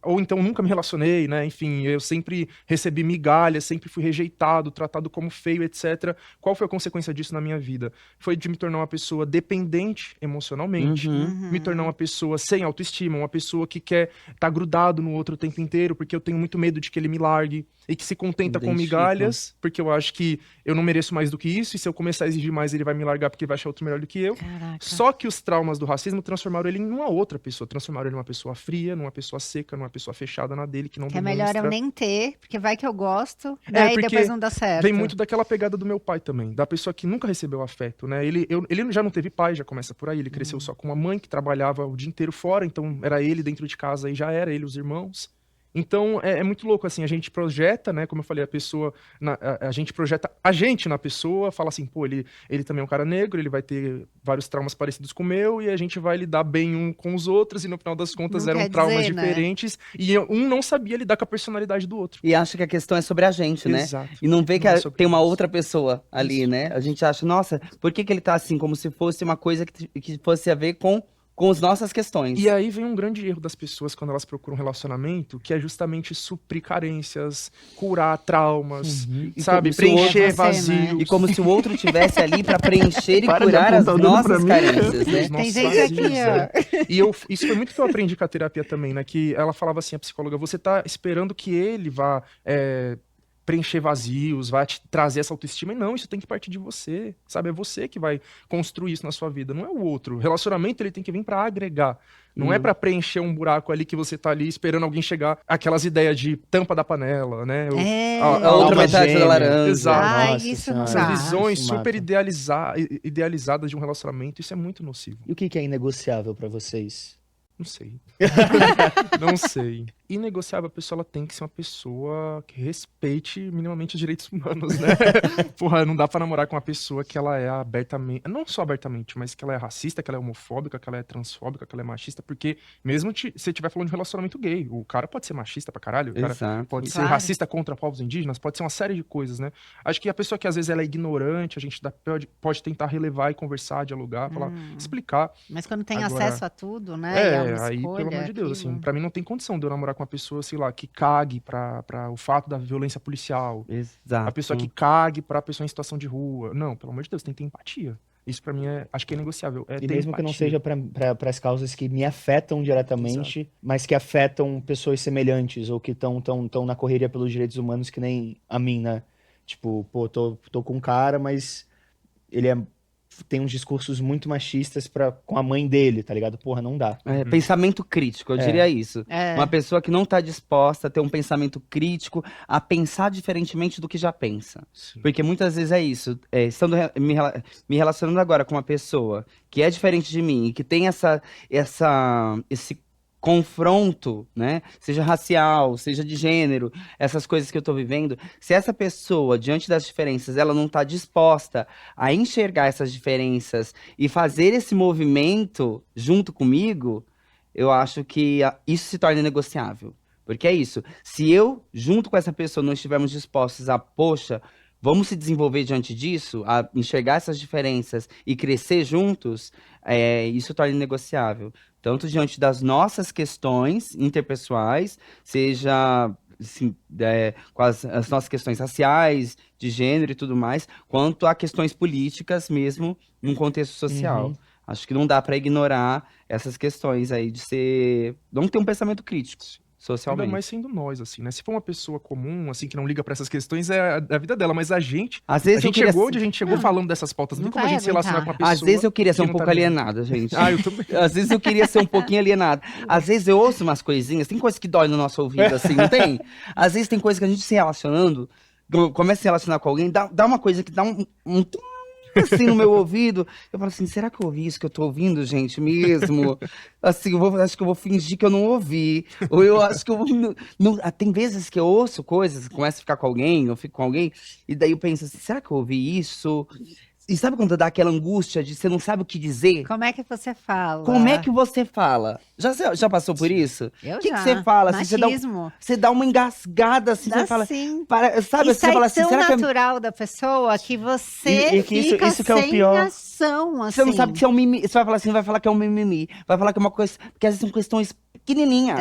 C: ou então nunca me relacionei, né? Enfim, eu sempre recebi migalhas, sempre fui rejeitado, tratado como feio, etc. Qual foi a consequência disso na minha vida? Foi de me tornar uma pessoa dependente emocionalmente, me tornar uma pessoa sem autoestima, uma pessoa que quer estar grudado no outro o tempo inteiro, porque eu tenho muito medo de que ele me largue, e que se contenta com
D: Identifico.
C: migalhas, porque eu acho que eu não mereço mais do que isso, e se eu começar a exigir mais, ele vai me largar porque vai achar outro melhor do que eu.
A: Caraca.
C: Só que os traumas do racismo transformaram ele em uma outra pessoa, transformaram ele numa pessoa fria, numa pessoa seca, numa pessoa fechada na dele, que não
A: Que é
C: demonstra...
A: melhor eu nem ter, porque vai que eu gosto, daí
C: porque
A: depois não dá certo.
C: Vem muito daquela pegada do meu pai também, da pessoa que nunca recebeu afeto, né? Ele já não teve pai, já começa por aí, ele cresceu só com uma mãe que trabalhava o dia inteiro fora, então era ele dentro de casa e já era ele, os irmãos. Então, é muito louco, assim, a gente projeta, né, como eu falei, a pessoa, a gente projeta a gente na pessoa, fala assim, pô, ele também é um cara negro, ele vai ter vários traumas parecidos com o meu, e a gente vai lidar bem um com os outros, e no final das contas
A: Não
C: eram
A: quer
C: traumas
A: dizer, né?
C: diferentes, e um não sabia lidar com a personalidade do outro.
D: E acha que a questão é sobre a gente, né?
C: Exato.
D: E não vê que
C: Não é sobre
D: tem uma
C: isso.
D: outra pessoa ali, né? A gente acha, nossa, por que ele tá assim? Como se fosse uma coisa que fosse a ver com com as nossas questões.
C: E aí vem um grande erro das pessoas quando elas procuram um relacionamento, que é justamente suprir carências, curar traumas,
D: E
C: sabe?
D: como se o outro-
C: Preencher
A: É você, né?
C: vazios.
D: E como se o outro tivesse ali pra preencher e
C: Para de
D: curar as
C: apontar o dedo pra
D: nossas
C: mim.
D: carências, né?
C: Os nossos
A: Tem gente aqui,
C: vazios,
A: ó.
C: E isso foi muito que eu aprendi com a terapia também, né? Que ela falava assim, a psicóloga, você tá esperando que ele vá preencher vazios, vai te trazer essa autoestima. E não, isso tem que partir de você, sabe? É você que vai construir isso na sua vida, não é o outro. O relacionamento, ele tem que vir pra agregar. Não é pra preencher um buraco ali que você tá ali esperando alguém chegar. Aquelas ideias de tampa da panela, né?
A: É.
C: a
D: A outra
B: Alma
D: metade da
B: gêmea.
D: laranja.
C: Exato.
A: Ai,
B: Nossa
A: isso não
B: Senhora.
A: dá.
C: Essas visões
B: Isso mata.
C: super idealizadas de um relacionamento, isso é muito nocivo.
B: E o que é inegociável pra vocês?
C: Não sei. Não sei. Inegociável, a pessoa ela tem que ser uma pessoa que respeite minimamente os direitos humanos, né? Porra, não dá pra namorar com uma pessoa que ela é abertamente, não só abertamente, mas que ela é racista, que ela é homofóbica, que ela é transfóbica, que ela é machista, porque mesmo se você estiver falando de um relacionamento gay, o cara pode ser machista pra caralho, o cara
D: Exato.
C: pode ser
A: Claro.
C: racista contra povos indígenas, pode ser uma série de coisas, né? Acho que a pessoa que às vezes ela é ignorante, a gente pode tentar relevar e conversar, dialogar, falar, explicar.
A: Mas quando tem
C: Agora-
A: acesso a tudo, né? e é uma
C: Aí,
A: escolha,
C: pelo amor de Deus,
A: aquilo.
C: assim, pra mim não tem condição de eu namorar com uma pessoa, sei lá, que cague pra o fato da violência policial.
D: Exato.
C: A pessoa que cague pra pessoa em situação de rua. Não, pelo amor de Deus, tem que ter empatia. Isso pra mim acho que é negociável. É
B: E
C: ter
B: mesmo que não
C: empatia.
B: seja para as causas que me afetam diretamente, mas que afetam pessoas semelhantes ou que estão tão na correria pelos direitos humanos que nem a mim, né? Tipo, pô, tô com um cara, mas ele tem uns discursos muito machistas com a mãe dele, tá ligado? Porra, não dá.
D: Pensamento crítico, eu diria isso.
A: É.
D: Uma pessoa que não tá disposta a ter um pensamento crítico, a pensar diferentemente do que já pensa.
C: Sim.
D: Porque muitas vezes é isso. Me relacionando agora com uma pessoa que é diferente de mim e que tem esse confronto, né? Seja racial, seja de gênero, essas coisas que eu tô vivendo. Se essa pessoa, diante das diferenças, ela não tá disposta a enxergar essas diferenças e fazer esse movimento junto comigo, eu acho que isso se torna negociável. Porque é isso. Se eu, junto com essa pessoa, não estivermos dispostos a, poxa, vamos se desenvolver diante disso, a enxergar essas diferenças e crescer juntos, isso torna negociável. Tanto diante das nossas questões interpessoais, seja assim, com as nossas questões raciais, de gênero e tudo mais, quanto a questões políticas mesmo, num contexto social. Acho que não dá para ignorar essas questões aí de não ter um pensamento crítico.
C: Ainda
D: Socialmente.
C: mais sendo nós, assim, né? Se for uma pessoa comum, assim, que não liga pra essas questões, é a vida dela. Mas a gente
D: Às vezes eu queria...
C: chegou onde a gente chegou falando dessas pautas. Não tem
A: Não
C: como a
A: vai
C: gente se relacionar com uma
A: aguentar.
C: pessoa.
D: Às vezes eu queria ser
C: que
D: um
C: não
D: pouco
C: tá nem aí.
D: alienada, gente.
C: Ah, eu também.
D: Às vezes eu queria ser um pouquinho alienado. Às vezes eu ouço umas coisinhas, tem coisa que dói no nosso ouvido, assim, não tem? Às vezes tem coisa que a gente se relacionando, começa a se relacionar com alguém, dá uma coisa que dá um assim no meu ouvido. Eu falo assim, será que eu ouvi isso que eu tô ouvindo, gente, mesmo? Assim, acho que eu vou fingir que eu não ouvi. Ou eu acho que eu vou... Tem vezes que eu ouço coisas, começo a ficar com alguém, eu fico com alguém, e daí eu penso assim, será que eu ouvi isso? E sabe quando dá aquela angústia de você não sabe o que dizer?
A: Como é que você fala?
D: Como é que você fala? Já passou por isso?
A: Eu
D: O que
A: já.
D: você fala? Assim,
A: Machismo.
D: você dá uma engasgada, assim,
A: Dá
D: você fala...
A: sim.
D: sabe,
A: E
D: você
A: sai
D: fala assim,
A: tão
D: será que é...
A: natural da pessoa que você
B: E que isso
A: fica
B: que é o
A: sem
B: pior.
A: ação, assim.
D: Você não sabe se é um mimimi. Você vai falar assim, vai falar que é um mimimi. Vai falar que é uma coisa... Porque às vezes são questões pequenininhas.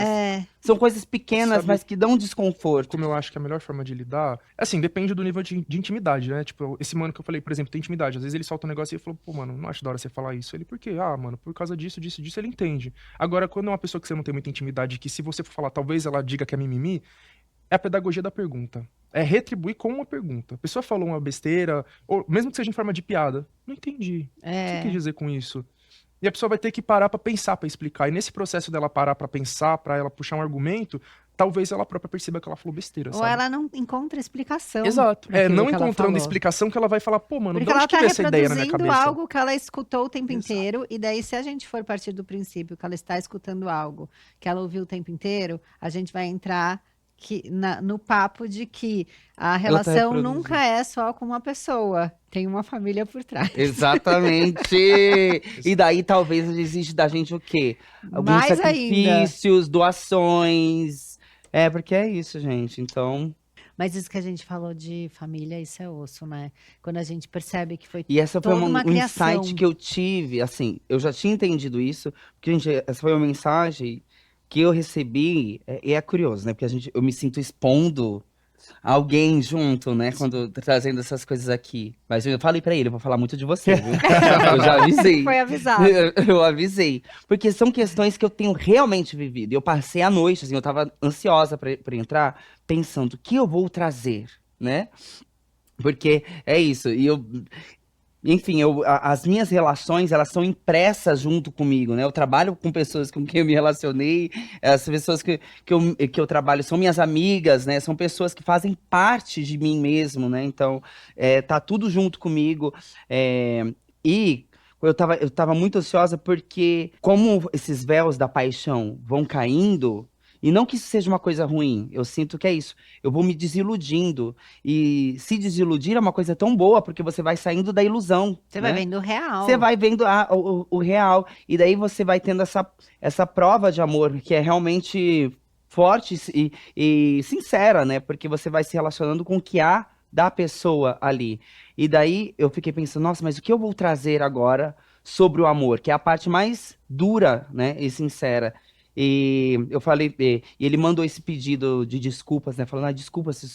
D: São coisas pequenas,
C: Sabe-
D: mas que dão desconforto.
C: Como eu acho que a melhor forma de lidar, assim, depende do nível de intimidade, né? Tipo, esse mano que eu falei, por exemplo, tem intimidade. Às vezes ele solta um negócio e falou, pô, mano, não acho da hora você falar isso. Ele, por quê? Ah, mano, por causa disso, ele entende. Agora, quando é uma pessoa que você não tem muita intimidade, que se você for falar, talvez ela diga que é mimimi, é a pedagogia da pergunta. É retribuir com uma pergunta. A pessoa falou uma besteira, ou mesmo que seja em forma de piada. Não entendi. O que você quis dizer com isso? E a pessoa vai ter que parar pra pensar, pra explicar. E nesse processo dela parar pra pensar, pra ela puxar um argumento, talvez ela própria perceba que ela falou besteira,
A: Ou
C: sabe?
A: ela não encontra explicação.
C: Exato.
A: pra aquilo
C: não
A: que ela
C: encontrando
A: falou.
C: explicação que ela vai falar, pô, mano,
A: Porque
C: de
A: ela
C: onde que
A: tá
C: veio essa ideia na minha
A: reproduzindo
C: cabeça?
A: algo que ela escutou o tempo
C: Exato.
A: inteiro. E daí, se a gente for partir do princípio que ela está escutando algo que ela ouviu o tempo inteiro, a gente vai entrar no papo de que a relação
D: reproduzindo.
A: nunca é só com uma pessoa. Tem uma família por trás.
D: Exatamente! E daí talvez exige da gente o quê? Alguns
A: Mais ainda.
D: sacrifícios, doações. Porque é isso, gente. Então,
A: Mas isso que a gente falou de família, isso é osso, né? Quando a gente percebe que foi
D: E essa foi
A: toda uma
D: um insight
A: criação.
D: que eu tive, assim, eu já tinha entendido isso, porque, gente, essa foi uma mensagem que eu recebi, e é curioso, né? Porque eu me sinto expondo alguém junto, né? Quando trazendo essas coisas aqui. Mas eu falei pra ele, eu vou falar muito de você, viu? Eu já avisei.
A: Foi avisado.
D: Eu avisei. Porque são questões que eu tenho realmente vivido. Eu passei a noite, assim, eu tava ansiosa pra entrar, pensando, o que eu vou trazer, né? Porque é isso, enfim, as minhas relações, elas são impressas junto comigo, né? Eu trabalho com pessoas com quem eu me relacionei, as pessoas que eu trabalho são minhas amigas, né? São pessoas que fazem parte de mim mesmo, né? Então, tá tudo junto comigo. E eu tava muito ansiosa porque, como esses véus da paixão vão caindo, e não que isso seja uma coisa ruim, eu sinto que é isso. Eu vou me desiludindo. E se desiludir é uma coisa tão boa, porque você vai saindo da ilusão,
A: Você vai
D: né?
A: vendo o real.
D: Você vai vendo o real. E daí você vai tendo essa prova de amor, que é realmente forte e sincera, né? Porque você vai se relacionando com o que há da pessoa ali. E daí eu fiquei pensando, nossa, mas o que eu vou trazer agora sobre o amor? Que é a parte mais dura, né? E sincera. E eu falei, e ele mandou esse pedido de desculpas, né? Falando, desculpa se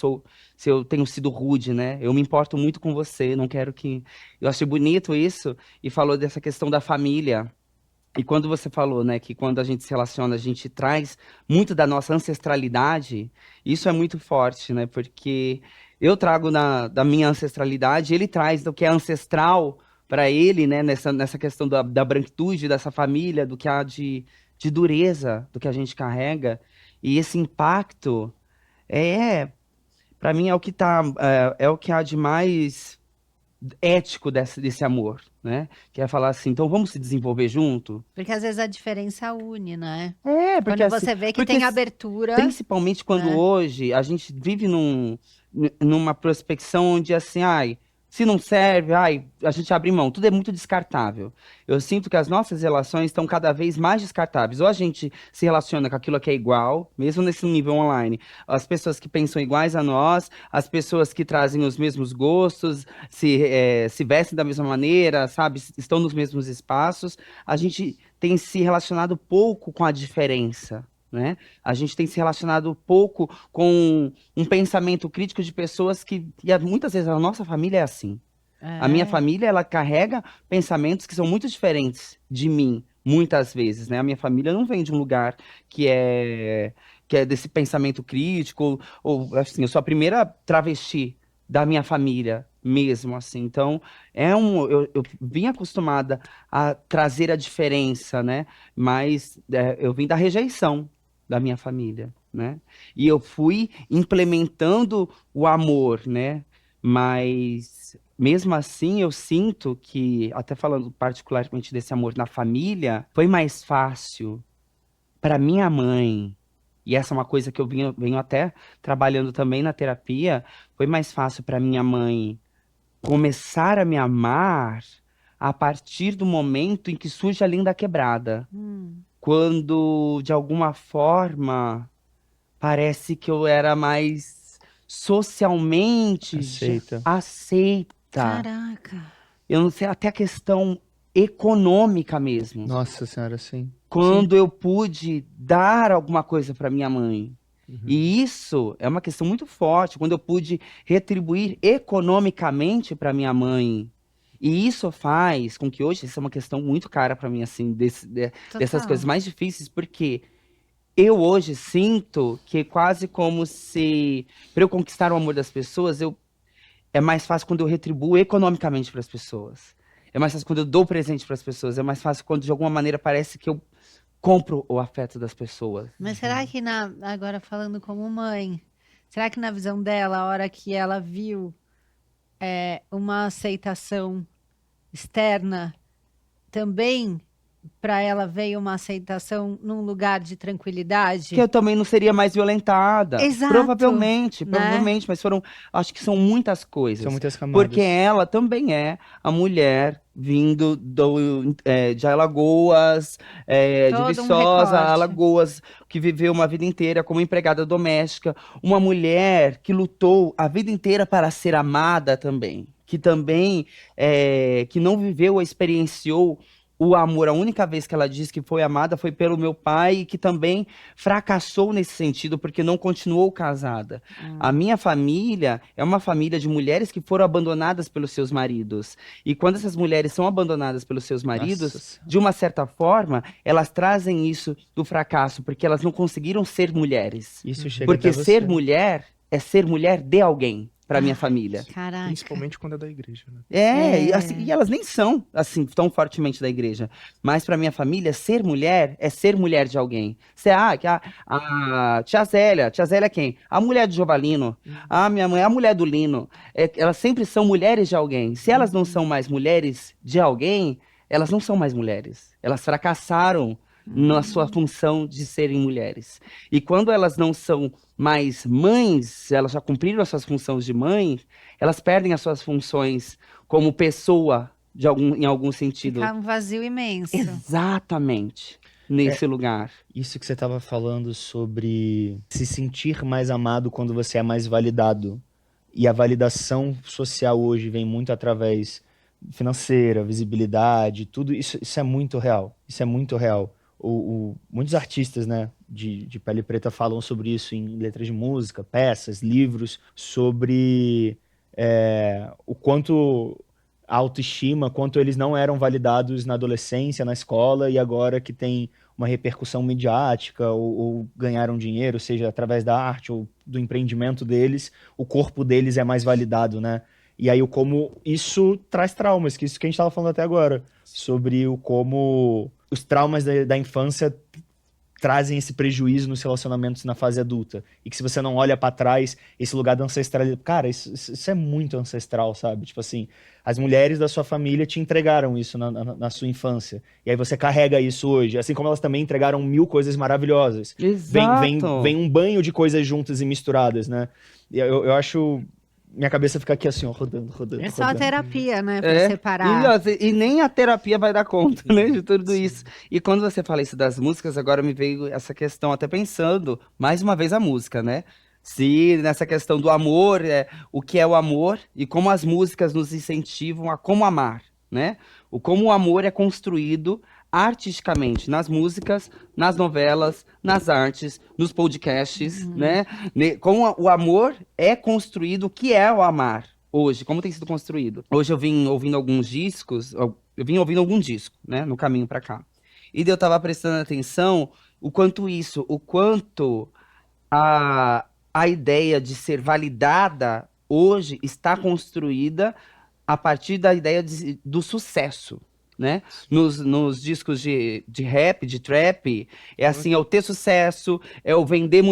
D: eu tenho sido rude, né? Eu me importo muito com você, não quero que. Eu achei bonito isso, e falou dessa questão da família. E quando você falou, né, que quando a gente se relaciona, a gente traz muito da nossa ancestralidade, isso é muito forte, né? Porque eu trago da minha ancestralidade, ele traz do que é ancestral para ele, né, nessa questão da branquitude dessa família, do que há de dureza do que a gente carrega. E esse impacto para mim, é o que há de mais ético desse amor, né? Que é falar assim, então vamos se desenvolver junto?
A: Porque às vezes a diferença une, né?
D: Porque
A: Quando
D: assim,
A: você vê que
D: porque
A: tem abertura,
D: principalmente quando
A: né?
D: hoje a gente vive numa prospecção onde assim, se não serve, a gente abre mão, tudo é muito descartável. Eu sinto que as nossas relações estão cada vez mais descartáveis. Ou a gente se relaciona com aquilo que é igual, mesmo nesse nível online, as pessoas que pensam iguais a nós, as pessoas que trazem os mesmos gostos, se vestem da mesma maneira, sabe, estão nos mesmos espaços. A gente tem se relacionado pouco com a diferença, né? A gente tem se relacionado pouco com um pensamento crítico de pessoas que muitas vezes a nossa família é assim. A minha
A: É.
D: família, ela carrega pensamentos que são muito diferentes de mim, muitas vezes, né? A minha família não vem de um lugar que é que é desse pensamento crítico, ou assim, eu sou a primeira travesti da minha família mesmo, assim. Então, eu vim acostumada a trazer a diferença, né? Mas eu vim da rejeição da minha família, né? E eu fui implementando o amor, né? Mas mesmo assim, eu sinto que, até falando particularmente desse amor na família, foi mais fácil para minha mãe. E essa é uma coisa que eu venho até trabalhando também na terapia. Foi mais fácil para minha mãe começar a me amar a partir do momento em que surge a linda quebrada.
A: Hum.
D: Quando, de alguma forma, parece que eu era mais socialmente
B: Aceita.
D: aceita.
A: Caraca.
D: Eu não sei, até a questão econômica mesmo.
B: Nossa senhora, sim.
D: Quando eu pude dar alguma coisa para minha mãe.
B: Uhum.
D: E isso é uma questão muito forte. Quando eu pude retribuir economicamente para minha mãe. E isso faz com que hoje, isso é uma questão muito cara para mim, assim, dessas coisas
A: Total.
D: mais difíceis, porque eu hoje sinto que é quase como se, para eu conquistar o amor das pessoas, é mais fácil quando eu retribuo economicamente para as pessoas. É mais fácil quando eu dou presente para as pessoas. É mais fácil quando, de alguma maneira, parece que eu compro o afeto das pessoas.
A: Mas será que agora falando como mãe, será que na visão dela, a hora que ela viu uma aceitação externa, também para ela veio uma aceitação num lugar de tranquilidade?
D: Que eu também não seria mais violentada.
A: Exato,
D: Provavelmente,
A: né?
D: provavelmente, mas acho que são muitas coisas.
B: São muitas
D: Porque
B: camadas.
D: ela também é a mulher vindo de Alagoas, de
A: Todo um
D: Viçosa,
A: recorte.
D: Alagoas, que viveu uma vida inteira como empregada doméstica. Uma mulher que lutou a vida inteira para ser amada também. Que também, que não viveu ou experienciou o amor. A única vez que ela disse que foi amada foi pelo meu pai, e que também fracassou nesse sentido, porque não continuou casada. A minha família é uma família de mulheres que foram abandonadas pelos seus maridos. E quando essas mulheres são abandonadas pelos seus maridos,
B: Nossa,
D: de uma certa forma, elas trazem isso do fracasso, porque elas não conseguiram ser mulheres.
B: isso chega
D: Porque
B: até
D: ser
B: você.
D: mulher é ser mulher de alguém, para minha família.
A: Caraca.
C: Principalmente quando é da igreja, né?
D: E, assim, e elas nem são assim tão fortemente da igreja. Mas para minha família, ser mulher é ser mulher de alguém. A tia Zélia é quem? A mulher do Jovalino. A minha mãe é a mulher do Lino. Elas sempre são mulheres de alguém. Se elas não são mais mulheres de alguém, elas não são mais mulheres. Elas fracassaram na sua função de serem mulheres. E quando elas não são mais mães, elas já cumpriram as suas funções de mãe, elas perdem as suas funções como pessoa em algum sentido.
A: Fica um vazio imenso.
D: Exatamente nesse lugar.
B: Isso que você estava falando sobre se sentir mais amado quando você é mais validado. E a validação social hoje vem muito através financeira, visibilidade, tudo isso é muito real. Isso é muito real. Muitos artistas, né, de pele preta falam sobre isso em letras de música, peças, livros, sobre o quanto a autoestima, quanto eles não eram validados na adolescência, na escola, e agora que tem uma repercussão midiática ou ganharam dinheiro, seja através da arte ou do empreendimento deles, o corpo deles é mais validado, né? E aí como isso traz traumas, que isso que a gente estava falando até agora, sobre como os traumas da infância trazem esse prejuízo nos relacionamentos na fase adulta. E que se você não olha pra trás, esse lugar da ancestralidade... Cara, isso é muito ancestral, sabe? Tipo assim, as mulheres da sua família te entregaram isso na sua infância. E aí você carrega isso hoje. Assim como elas também entregaram 1000 coisas maravilhosas.
D: Exato.
B: Vem um banho de coisas juntas e misturadas, né? E eu acho... Minha cabeça fica aqui assim, ó, rodando.
A: É só a
B: rodando.
A: terapia, né? Pra separar.
D: E nem a terapia vai dar conta, né, de tudo isso. E quando você fala isso das músicas, agora me veio essa questão, até pensando, mais uma vez a música, né? Se nessa questão do amor, o que é o amor e como as músicas nos incentivam a como amar, né? Como o amor é construído artisticamente nas músicas, nas novelas, nas artes, nos podcasts, né? Como o amor é construído, o que é o amar hoje, como tem sido construído. Hoje eu vim ouvindo alguns discos, né, no caminho pra cá. E daí eu tava prestando atenção o quanto a ideia de ser validada hoje está construída a partir da ideia do sucesso, né? Nos discos de rap, de trap, é assim, é o ter sucesso, é o vender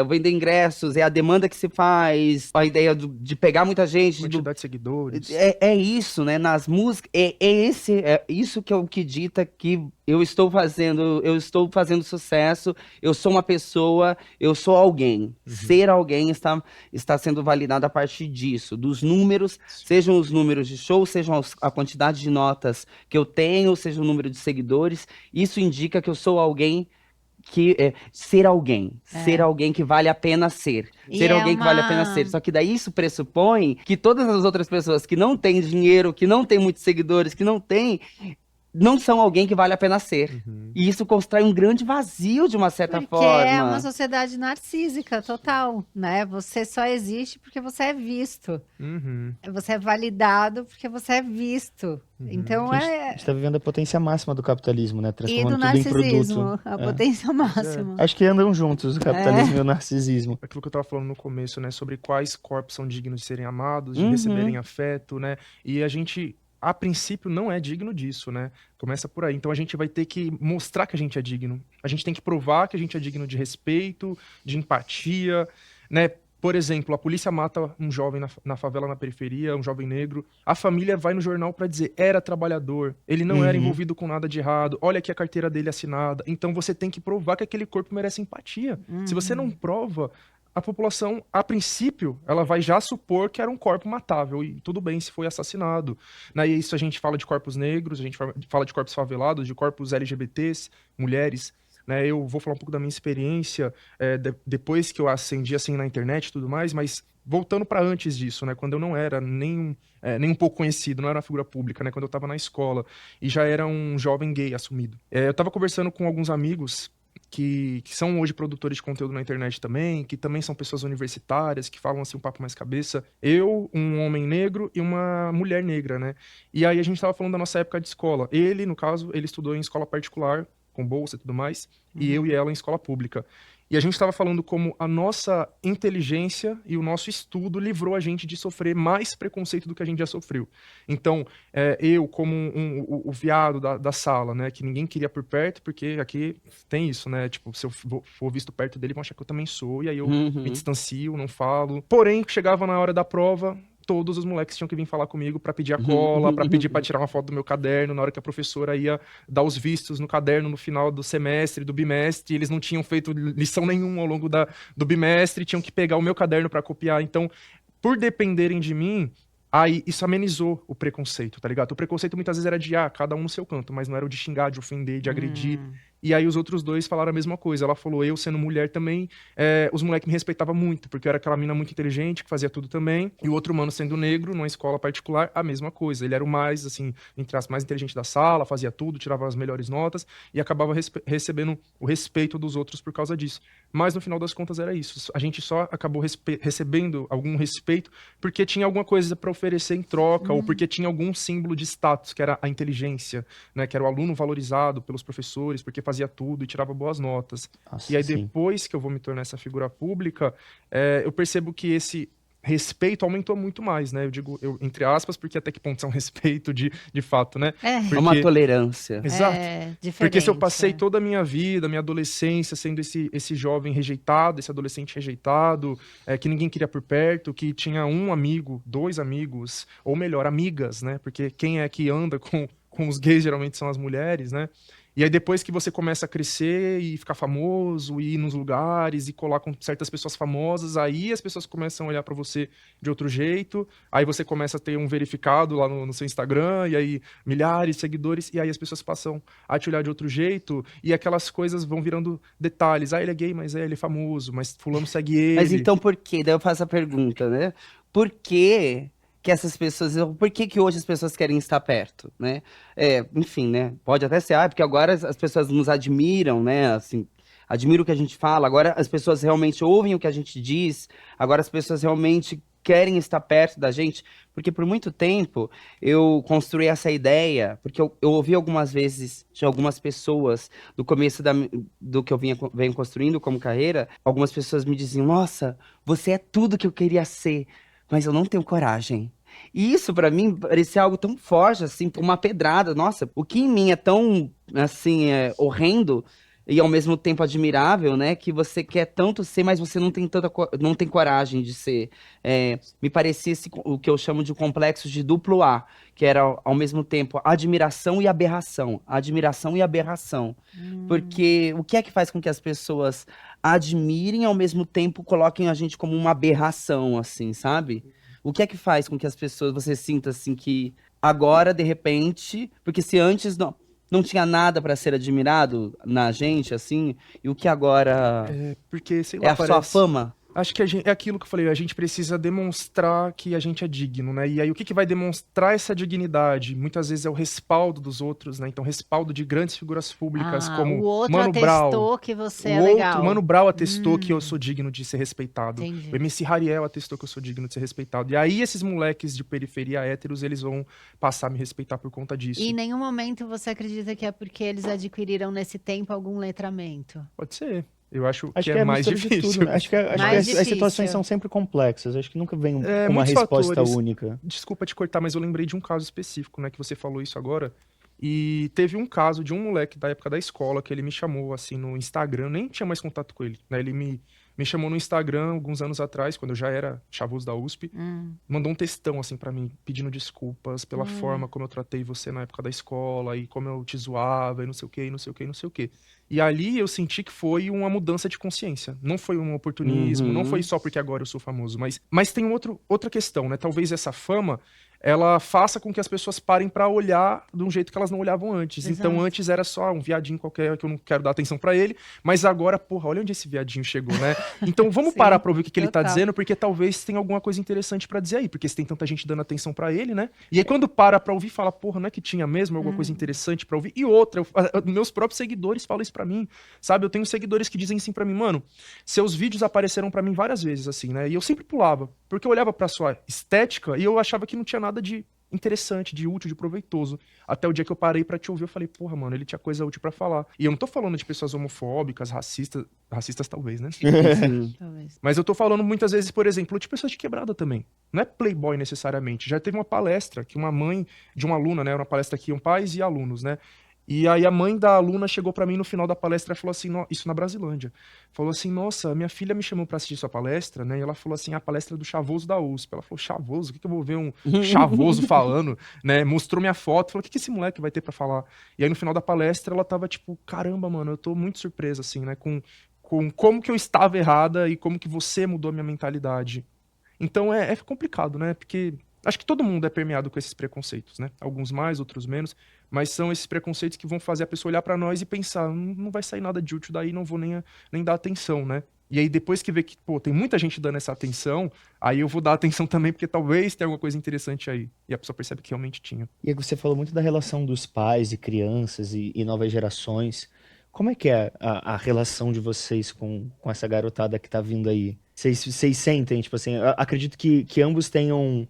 D: vender ingressos, é a demanda que se faz, a ideia de pegar muita gente.
C: Quantidade de seguidores.
D: É isso, né? Nas músicas, é isso que é o que dita que eu estou fazendo sucesso, eu sou uma pessoa, eu sou alguém. Ser alguém está sendo validado a partir disso, dos números, sejam os números de show, sejam a quantidade de notas que eu tenho, seja o número de seguidores. Isso indica que eu sou alguém ser alguém que vale a pena ser.
A: E
D: Ser alguém que vale a pena ser. Só que daí isso pressupõe que todas as outras pessoas que não têm dinheiro, que não têm muitos seguidores, que não são alguém que vale a pena ser. E isso constrói um grande vazio, de uma certa
A: Porque
D: forma.
A: é uma sociedade narcísica total, né? Você só existe porque você é visto. Você é validado porque você é visto. Então
B: A gente tá vivendo a potência máxima do capitalismo, né?
A: E
B: Transformando
A: do
B: tudo em produto.
A: narcisismo, a potência máxima.
B: Acho que andam juntos, o capitalismo e o narcisismo.
C: Aquilo que eu tava falando no começo, né? Sobre quais corpos são dignos de serem amados, de receberem afeto, né? E a gente, a princípio, não é digno disso, né? Começa por aí. Então a gente vai ter que mostrar que a gente é digno. A gente tem que provar que a gente é digno de respeito, de empatia, né? Por exemplo, a polícia mata um jovem na favela, na periferia, um jovem negro. A família vai no jornal pra dizer, era trabalhador, ele não era
B: Uhum.
C: envolvido com nada de errado, olha aqui a carteira dele assinada. Então você tem que provar que aquele corpo merece empatia. Se você não prova, a população, a princípio, ela vai já supor que era um corpo matável, e tudo bem se foi assassinado. Né? E isso a gente fala de corpos negros, a gente fala de corpos favelados, de corpos LGBTs, mulheres. Né? Eu vou falar um pouco da minha experiência depois que eu acendi assim na internet e tudo mais, mas voltando para antes disso, né? Quando eu não era nem um pouco conhecido, não era uma figura pública, né? Quando eu estava na escola e já era um jovem gay assumido. Eu estava conversando com alguns amigos que são hoje produtores de conteúdo na internet também, que também são pessoas universitárias, que falam assim um papo mais cabeça. Eu, um homem negro e uma mulher negra, né? E aí a gente estava falando da nossa época de escola. Ele, no caso, ele estudou em escola particular, com bolsa e tudo mais, e eu e ela em escola pública. E a gente estava falando como a nossa inteligência e o nosso estudo livrou a gente de sofrer mais preconceito do que a gente já sofreu. Então, eu como o viado da sala, né, que ninguém queria por perto, porque aqui tem isso, né, tipo, se eu for visto perto dele, vão achar que eu também sou, e aí eu me distancio, não falo. Porém, chegava na hora da prova, todos os moleques tinham que vir falar comigo pra pedir a cola, pra pedir pra tirar uma foto do meu caderno, na hora que a professora ia dar os vistos no caderno no final do semestre, do bimestre, e eles não tinham feito lição nenhuma ao longo do bimestre, tinham que pegar o meu caderno pra copiar. Então, por dependerem de mim, aí isso amenizou o preconceito, tá ligado? O preconceito muitas vezes era de, cada um no seu canto, mas não era o de xingar, de ofender, de agredir. E aí os outros dois falaram a mesma coisa. Ela falou, eu sendo mulher também, os moleques me respeitavam muito, porque eu era aquela mina muito inteligente, que fazia tudo também. E o outro mano sendo negro, numa escola particular, a mesma coisa. Ele era o mais, assim, entre as mais inteligente da sala, fazia tudo, tirava as melhores notas e acabava recebendo o respeito dos outros por causa disso. Mas no final das contas era isso. A gente só acabou recebendo algum respeito porque tinha alguma coisa para oferecer em troca, ou porque tinha algum símbolo de status, que era a inteligência, né? Que era o aluno valorizado pelos professores, porque fazia tudo e tirava boas notas.
B: Nossa,
C: E aí,
B: sim.
C: depois que eu vou me tornar essa figura pública, eu percebo que esse respeito aumentou muito mais, né? Eu digo, entre aspas, porque até que ponto isso é um respeito de fato, né?
A: É,
D: É uma tolerância.
C: Exato.
A: diferente.
C: Porque se eu passei toda a minha vida, minha adolescência, sendo esse jovem rejeitado, esse adolescente rejeitado, que ninguém queria por perto, que tinha um amigo, dois amigos, ou melhor, amigas, né? Porque quem é que anda com os gays geralmente são as mulheres, né? E aí depois que você começa a crescer e ficar famoso, e ir nos lugares e colar com certas pessoas famosas, aí as pessoas começam a olhar pra você de outro jeito, aí você começa a ter um verificado lá no seu Instagram, e aí milhares de seguidores, e aí as pessoas passam a te olhar de outro jeito, e aquelas coisas vão virando detalhes. Ele é gay, mas ele é famoso, mas fulano segue ele.
D: Mas então por quê? Daí eu faço a pergunta, né? Por que essas pessoas... Por que hoje as pessoas querem estar perto, né? Enfim, né? Pode até ser, porque agora as pessoas nos admiram, né? Assim, admiram o que a gente fala, agora as pessoas realmente ouvem o que a gente diz, agora as pessoas realmente querem estar perto da gente, porque por muito tempo eu construí essa ideia, porque eu ouvi algumas vezes de algumas pessoas do começo do que eu venho construindo como carreira, algumas pessoas me diziam, nossa, você é tudo que eu queria ser, mas eu não tenho coragem. E isso pra mim parecia algo tão forte, assim, uma pedrada. Nossa, o que em mim é tão, assim, horrendo e ao mesmo tempo admirável, né? Que você quer tanto ser, mas você não tem coragem de ser. Me parecia o que eu chamo de complexo de duplo A, que era ao mesmo tempo admiração e aberração. Admiração e aberração. Porque o que é que faz com que as pessoas admirem e ao mesmo tempo coloquem a gente como uma aberração, assim, sabe? O que é que faz com que as pessoas, você sinta assim que agora, de repente, porque se antes não tinha nada para ser admirado na gente, assim, e o que agora
C: Porque, sei
D: é
C: lá,
D: a sua
C: parece...
D: fama?
C: Acho que é aquilo que eu falei, a gente precisa demonstrar que a gente é digno, né? E aí o que vai demonstrar essa dignidade? Muitas vezes é o respaldo dos outros, né? Então, respaldo de grandes figuras públicas como
A: o outro
C: Mano Brown.
A: atestou que você é
C: O outro,
A: legal.
C: o Mano Brown atestou que eu sou digno de ser respeitado.
A: Entendi.
C: O MC Hariel atestou que eu sou digno de ser respeitado. E aí esses moleques de periferia héteros, eles vão passar a me respeitar por conta disso.
A: E em nenhum momento você acredita que é porque eles adquiriram nesse tempo algum letramento?
C: Pode ser. Eu acho
B: Acho
C: que
B: que
C: é
B: é
C: mais
B: mistura de
C: difícil.
B: tudo, né? Acho que
A: Mais
B: as
A: difícil.
B: situações são sempre complexas. Acho que nunca vem uma
C: muitos
B: resposta
C: fatores.
B: única.
C: Desculpa te cortar, mas eu lembrei de um caso específico, né? Que você falou isso agora. E teve um caso de um moleque da época da escola que ele me chamou, assim, no Instagram, nem tinha mais contato com ele, né? Ele me chamou no Instagram alguns anos atrás, quando eu já era chavoso da USP, mandou um textão, assim, pra mim, pedindo desculpas pela forma como eu tratei você na época da escola, e como eu te zoava, e não sei o quê, e não sei o quê, e não sei o quê. E ali eu senti que foi uma mudança de consciência. Não foi um oportunismo, não foi só porque agora eu sou famoso, mas tem outra questão, né? Talvez essa fama, ela faça com que as pessoas parem pra olhar de um jeito que elas não olhavam antes.
A: Exato.
C: Então antes era só um viadinho qualquer que eu não quero dar atenção pra ele, mas agora, porra, olha onde esse viadinho chegou, né? Então vamos
A: Sim,
C: parar pra ouvir o que ele tá
A: total.
C: dizendo, porque talvez tenha alguma coisa interessante pra dizer aí, porque se tem tanta gente dando atenção pra ele, né? E aí quando para pra ouvir, fala, porra, não é que tinha mesmo alguma coisa interessante pra ouvir? E outra, meus próprios seguidores falam isso pra mim, sabe? Eu tenho seguidores que dizem assim pra mim, mano, seus vídeos apareceram pra mim várias vezes, assim, né? E eu sempre pulava, porque eu olhava pra sua estética e eu achava que não tinha nada de interessante, de útil, de proveitoso. Até o dia que eu parei pra te ouvir, eu falei, porra, mano, ele tinha coisa útil pra falar. E eu não tô falando de pessoas homofóbicas, racistas talvez, né?
D: Sim.
A: Talvez.
C: Mas eu tô falando muitas vezes, por exemplo, de pessoas de quebrada também. Não é playboy necessariamente. Já teve uma palestra que uma mãe de uma aluna, né? Era uma palestra que iam pais e alunos, né? E aí a mãe da aluna chegou pra mim no final da palestra e falou assim, isso na Brasilândia. Falou assim, nossa, minha filha me chamou pra assistir sua palestra, né? E ela falou assim, a palestra do chavoso da USP. Ela falou, chavoso? O que eu vou ver um chavoso falando, né? Mostrou minha foto, falou, o que esse moleque vai ter pra falar? E aí no final da palestra ela tava tipo, caramba, mano, eu tô muito surpresa, assim, né? Com como que eu estava errada e como que você mudou a minha mentalidade. Então é complicado, né? Porque acho que todo mundo é permeado com esses preconceitos, né? Alguns mais, outros menos, mas são esses preconceitos que vão fazer a pessoa olhar pra nós e pensar, não vai sair nada de útil daí, não vou nem dar atenção, né? E aí depois que vê que, pô, tem muita gente dando essa atenção, aí eu vou dar atenção também, porque talvez tenha alguma coisa interessante aí. E a pessoa percebe que realmente tinha.
B: E aí você falou muito da relação dos pais e crianças e novas gerações. Como é que é a relação de vocês com essa garotada que tá vindo aí? Vocês sentem, tipo assim, acredito que ambos tenham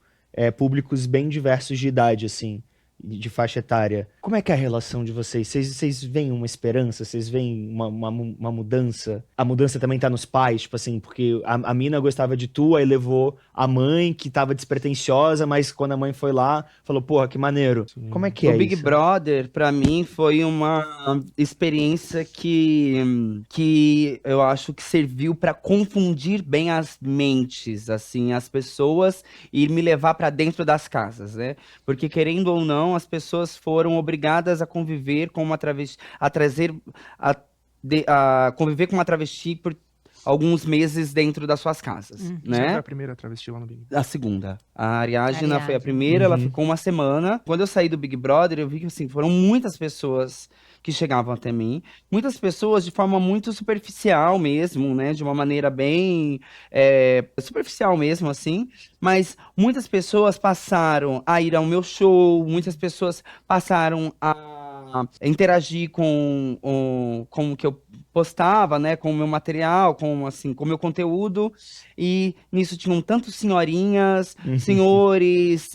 B: públicos bem diversos de idade, assim, de faixa etária. Como é que é a relação de vocês? Vocês veem uma esperança? Vocês veem uma mudança? A mudança também tá nos pais, tipo assim, porque a mina gostava de tu, aí levou a mãe, que tava despretensiosa, mas quando a mãe foi lá, falou, porra, que maneiro.
C: Sim.
B: Como é que
D: O
B: é
D: Big
B: isso?
D: Brother, pra mim, foi uma experiência que eu acho que serviu pra confundir bem as mentes, assim, as pessoas e me levar pra dentro das casas, né? Porque, querendo ou não, as pessoas foram obrigadas a conviver com uma travesti, a conviver com uma travesti por alguns meses dentro das suas casas,
C: Você
D: né?
C: foi a primeira travesti lá no Big Brother.
D: A segunda. A Ariadna foi a
A: Ariadna.
D: primeira, ela
C: Uhum.
D: ficou uma semana. Quando eu saí do Big Brother, eu vi que assim, foram muitas pessoas que chegavam até mim. Muitas pessoas de forma muito superficial mesmo, né? De uma maneira bem superficial mesmo, assim. Mas muitas pessoas passaram a ir ao meu show, muitas pessoas passaram a interagir com o que eu postava, né, com o meu material, com o meu conteúdo, e nisso tinham tanto senhorinhas, senhores,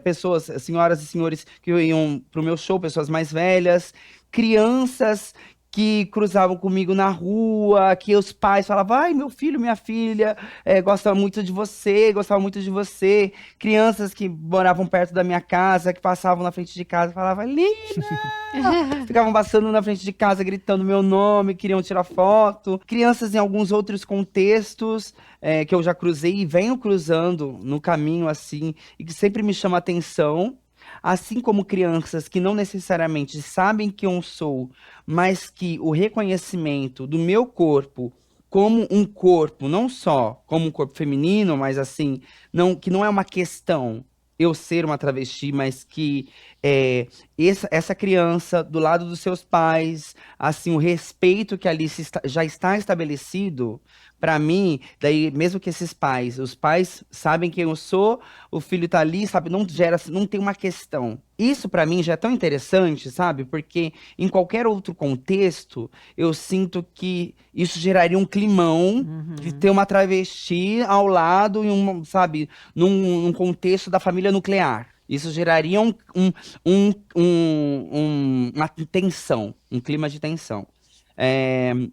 D: pessoas, senhoras e senhores que iam pro meu show, pessoas mais velhas, crianças que cruzavam comigo na rua, que os pais falavam, ai, meu filho, minha filha, gosta muito de você, gostava muito de você, crianças que moravam perto da minha casa, que passavam na frente de casa, falavam, Lina! Ficavam passando na frente de casa, gritando meu nome, queriam tirar foto. Crianças em alguns outros contextos que eu já cruzei e venho cruzando no caminho, assim, e que sempre me chama atenção. Assim como crianças que não necessariamente sabem quem eu sou, mas que o reconhecimento do meu corpo como um corpo, não só como um corpo feminino, mas assim, que não é uma questão eu ser uma travesti, mas que essa criança do lado dos seus pais, assim, o respeito que ali já está estabelecido, para mim, daí mesmo que os pais sabem quem eu sou, o filho tá ali, sabe, não tem uma questão. Isso para mim já é tão interessante, sabe? Porque em qualquer outro contexto, eu sinto que isso geraria um climão de ter uma travesti ao lado sabe, num contexto da família nuclear. Isso geraria uma tensão, um clima de tensão.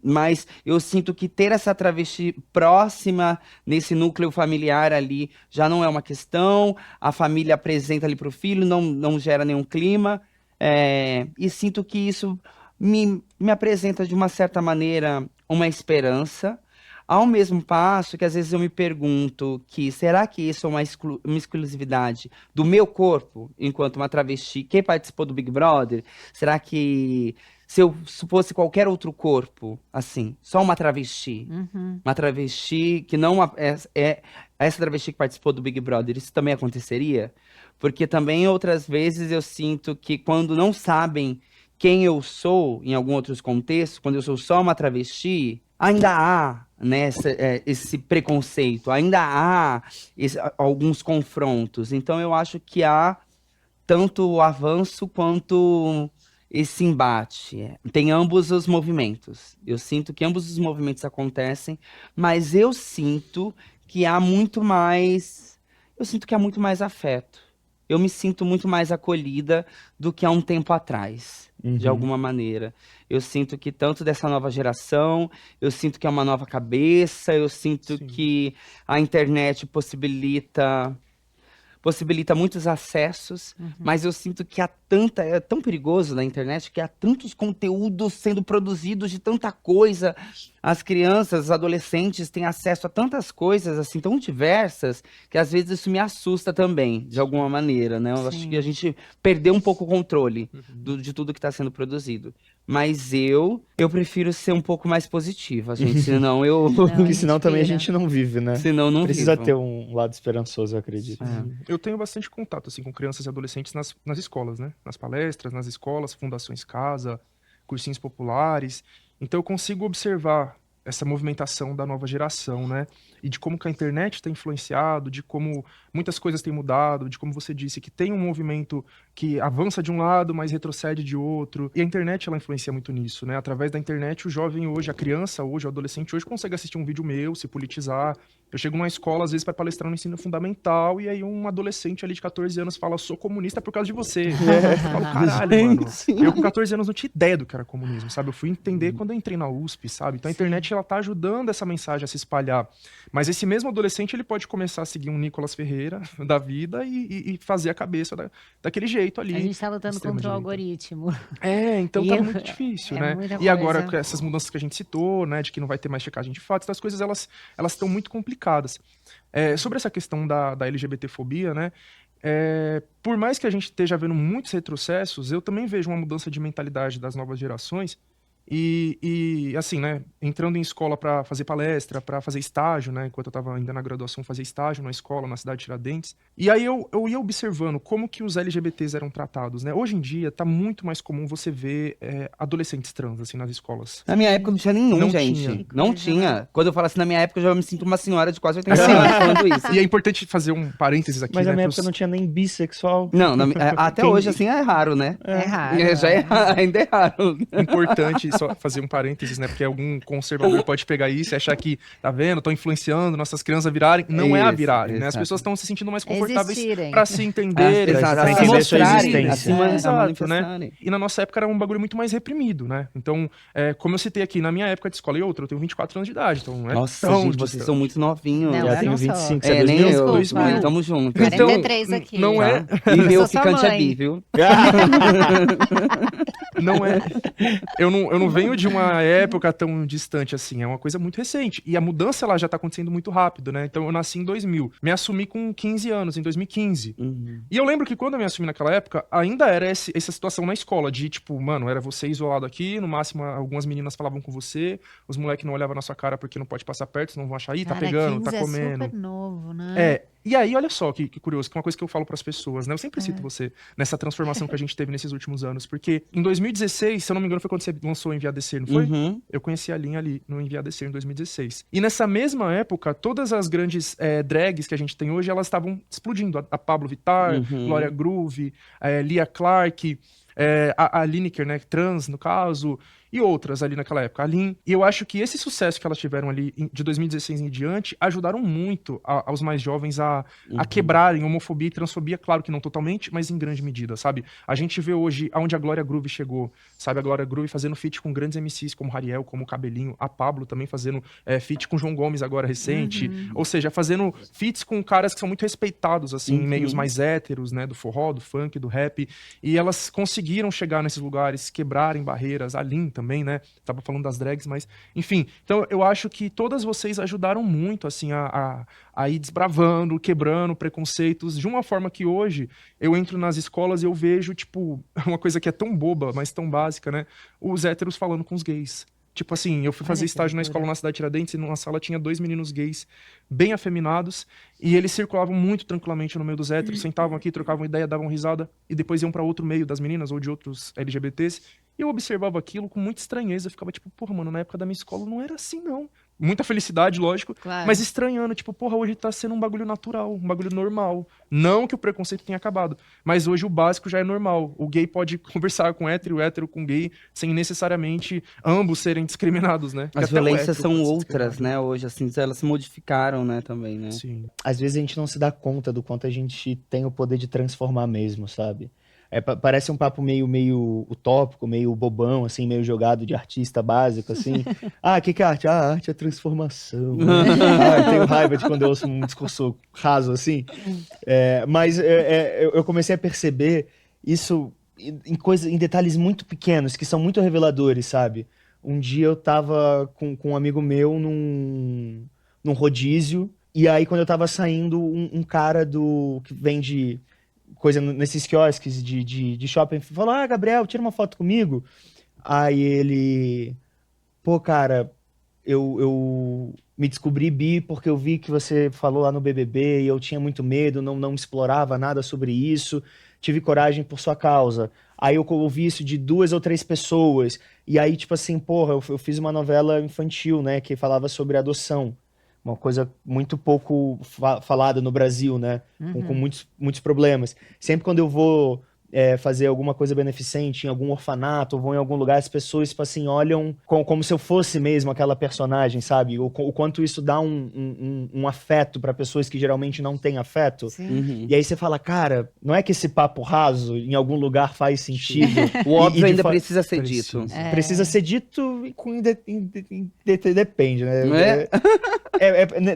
D: Mas eu sinto que ter essa travesti próxima nesse núcleo familiar ali já não é uma questão, a família apresenta ali pro filho, não gera nenhum clima. E sinto que isso me apresenta, de uma certa maneira, uma esperança, ao mesmo passo que às vezes eu me pergunto que será que isso é uma exclusividade do meu corpo, enquanto uma travesti? Quem participou do Big Brother? Será que se eu fosse qualquer outro corpo, assim, só uma travesti,
A: Uhum.
D: uma travesti que não essa travesti que participou do Big Brother, isso também aconteceria? Porque também outras vezes eu sinto que quando não sabem quem eu sou em alguns outros contextos, quando eu sou só uma travesti, ainda há, né, esse preconceito, ainda há alguns confrontos. Então eu acho que há tanto o avanço quanto esse embate. Tem ambos os movimentos. Eu sinto que ambos os movimentos acontecem, mas eu sinto que há muito mais. Eu sinto que há muito mais afeto. Eu me sinto muito mais acolhida do que há um tempo atrás, de
B: Uhum.
D: alguma maneira. Eu sinto que tanto dessa nova geração, eu sinto que é uma nova cabeça, eu sinto
C: Sim.
D: que a internet possibilita muitos acessos, mas eu sinto que é tão perigoso na internet que há tantos conteúdos sendo produzidos de tanta coisa. As crianças, os adolescentes têm acesso a tantas coisas assim tão diversas que às vezes isso me assusta também, de alguma maneira, né? Eu acho
A: Sim.
D: que a gente perdeu um pouco o controle de tudo que está sendo produzido. Mas eu prefiro ser um pouco mais positiva, gente, senão eu
A: Não, a
B: Porque
A: gente
B: senão também a
A: pira.
B: gente não vive, né?
D: senão não
B: Precisa
D: vivo.
B: ter um lado esperançoso, eu acredito.
D: É.
C: Eu tenho bastante contato assim com crianças e adolescentes nas escolas, né? Nas palestras, nas escolas, fundações casa, cursinhos populares. Então eu consigo observar essa movimentação da nova geração, né? E de como que a internet tem influenciado, de como muitas coisas têm mudado, de como você disse que tem um movimento que avança de um lado, mas retrocede de outro. E a internet, ela influencia muito nisso, né? Através da internet, o jovem hoje, a criança hoje, o adolescente hoje consegue assistir um vídeo meu, se politizar. Eu chego numa escola, às vezes, para palestrar no ensino fundamental, e aí um adolescente ali de 14 anos fala, sou comunista por causa de você. Eu falo, caralho, mano. Eu com 14 anos não tinha ideia do que era comunismo, sabe? Eu fui entender quando eu entrei na USP, sabe? Então a internet, ela tá ajudando essa mensagem a se espalhar. Mas esse mesmo adolescente, ele pode começar a seguir um Nicolas Ferreira da vida e fazer a cabeça daquele jeito ali.
A: A gente tá lutando
C: extrema
A: contra o
C: direita.
A: algoritmo.
C: Então
A: E
C: tá
A: eu-
C: muito difícil,
A: é
C: né?
A: muita
C: E agora,
A: coisa.
C: com essas mudanças que a gente citou, né? De que não vai ter mais checagem de fatos, as coisas, elas estão muito complicadas. Sobre essa questão da LGBTfobia, né? Por mais que a gente esteja vendo muitos retrocessos, eu também vejo uma mudança de mentalidade das novas gerações. E assim, né? Entrando em escola para fazer palestra, para fazer estágio, né? Enquanto eu estava ainda na graduação, fazia estágio na escola, na cidade de Tiradentes. E aí eu ia observando como que os LGBTs eram tratados, né? Hoje em dia tá muito mais comum você ver adolescentes trans, assim, nas escolas.
D: Na minha época não tinha nenhum,
C: Não
D: gente.
C: tinha.
A: Que
D: Não
A: coisa,
D: tinha.
A: né?
D: Quando eu falo assim, na minha época, eu já me sinto uma senhora de quase 80 anos falando isso.
C: E é importante fazer um parênteses aqui,
B: Mas na
C: né?
B: minha
C: pros-
B: época não tinha nem bissexual.
D: Não, até
B: Quem
D: hoje,
B: diz?
D: assim, é raro, né?
A: É raro.
D: Ainda é raro.
C: Importante só fazer um parênteses, né? Porque algum conservador pode pegar isso e achar que, tá vendo, estão influenciando nossas crianças a virarem. Não é a
D: Isso,
C: virarem, né? As
D: exato.
C: pessoas estão se sentindo mais confortáveis
A: Existirem.
C: para se entenderem,
D: Exato,
B: pra
D: a se
B: entender a sua
D: mostrarem,
B: existência.
D: a se
C: Exato,
D: manifestarem.
C: E na nossa época era um bagulho muito mais reprimido, né? Então, como eu citei aqui, na minha época de escola e outra, eu tenho 24 anos de idade, então não é
D: Nossa,
C: tão
D: gente, vocês
C: distante.
D: são muito novinhos.
A: Não,
B: Já
A: eu
B: tenho
A: não sou.
B: 25, você é
D: Nem
B: 2000?
D: eu.
C: 2000.
D: Tamo junto.
A: 43 aqui.
C: Não
D: Tá?
C: é,
D: E meu
A: sou sua
D: ficante é
A: mãe.
D: bi, viu?
C: não é. Eu não venho de uma época tão distante assim, é uma coisa muito recente. E a mudança ela já tá acontecendo muito rápido, né? Então eu nasci em 2000, me assumi com 15 anos, em 2015.
D: Uhum.
C: E eu lembro que quando eu me assumi naquela época, ainda era essa situação na escola, de tipo, mano, era você isolado aqui, no máximo algumas meninas falavam com você, os moleques não olhavam na sua cara porque não pode passar perto, senão vão achar, ih, tá
A: Cara,
C: pegando,
A: 15
C: tá comendo.
A: é super novo, né?
C: E aí, olha só que curioso, que é uma coisa que eu falo pras pessoas, né? Eu sempre cito você nessa transformação que a gente teve nesses últimos anos, porque em 2016, se eu não me engano, foi quando você lançou o Enviar Descer, não foi?
D: Uhum.
C: Eu conheci a Linha ali no Enviar Descer em 2016. E nessa mesma época, todas as grandes drags que a gente tem hoje, elas estavam explodindo. A Pablo Vittar,
D: Uhum.
C: Glória Groove, Lia Clark, a Lineker, né, trans, no caso. e outras ali naquela época, a Lin. E eu acho que esse sucesso que elas tiveram ali de 2016 em diante ajudaram muito aos mais jovens a quebrarem homofobia e transfobia, claro que não totalmente, mas em grande medida, sabe? A gente vê hoje aonde a Glória Groove chegou, sabe? A Glória Groove fazendo feat com grandes MCs como Hariel, como Cabelinho, a Pablo também fazendo feat com João Gomes agora recente, ou seja, fazendo feats com caras que são muito respeitados, assim, em meios mais héteros, né? Do forró, do funk, do rap, e elas conseguiram chegar nesses lugares, quebrarem barreiras, a Lin também, né? Tava falando das drags, mas enfim. Então eu acho que todas vocês ajudaram muito, assim, a ir desbravando, quebrando preconceitos, de uma forma que hoje eu entro nas escolas e eu vejo, tipo, uma coisa que é tão boba, mas tão básica, né? Os héteros falando com os gays. Tipo assim, eu fui fazer estágio na escola na cidade de Tiradentes e numa sala tinha 2 meninos gays bem afeminados e eles circulavam muito tranquilamente no meio dos héteros, sentavam aqui, trocavam ideia, davam risada e depois iam pra outro meio das meninas ou de outros LGBTs. E eu observava aquilo com muita estranheza, eu ficava tipo, porra, mano, na época da minha escola não era assim, não. Muita felicidade, lógico,
A: Claro.
C: mas estranhando, tipo, porra, hoje tá sendo um bagulho natural, um bagulho normal. Não que o preconceito tenha acabado, mas hoje o básico já é normal. O gay pode conversar com hétero, o hétero com gay, sem necessariamente ambos serem discriminados, né?
D: As
C: Porque até o
D: violências
C: hétero
D: são
C: pode ser
D: outras,
C: discriminado.
D: né, hoje, assim, elas se modificaram, né, também, né?
C: Sim.
B: Às vezes a gente não se dá conta do quanto a gente tem o poder de transformar mesmo, sabe? Parece um papo meio utópico, meio bobão, assim, meio jogado de artista básico, assim. Ah, o que é arte? Ah, a arte é transformação. Ah, eu tenho raiva de quando eu ouço um discurso raso, assim. Mas eu comecei a perceber isso em detalhes muito pequenos, que são muito reveladores, sabe? Um dia eu tava com um amigo meu num rodízio, e aí quando eu tava saindo, um cara que vende coisa nesses quiosques de shopping falou: Ah, Gabriel, tira uma foto comigo. Aí ele: Pô, cara, eu me descobri bi porque eu vi que você falou lá no BBB e eu tinha muito medo, não explorava nada sobre isso, tive coragem por sua causa. Aí eu ouvi isso de 2 ou 3 pessoas, e aí, tipo assim, porra, eu fiz uma novela infantil, né, que falava sobre adoção. Uma coisa muito pouco falada no Brasil, né? Com muitos problemas. Sempre quando eu vou fazer alguma coisa beneficente em algum orfanato, ou vou em algum lugar, as pessoas, tipo assim, olham como se eu fosse mesmo aquela personagem, sabe? O quanto isso dá um afeto para pessoas que geralmente não têm afeto.
A: Sim.
B: E aí você fala, cara, não é que esse papo raso em algum lugar faz sentido.
D: O óbvio ainda
B: fato
D: precisa ser dito.
B: precisa ser dito depende, né?
D: Não é?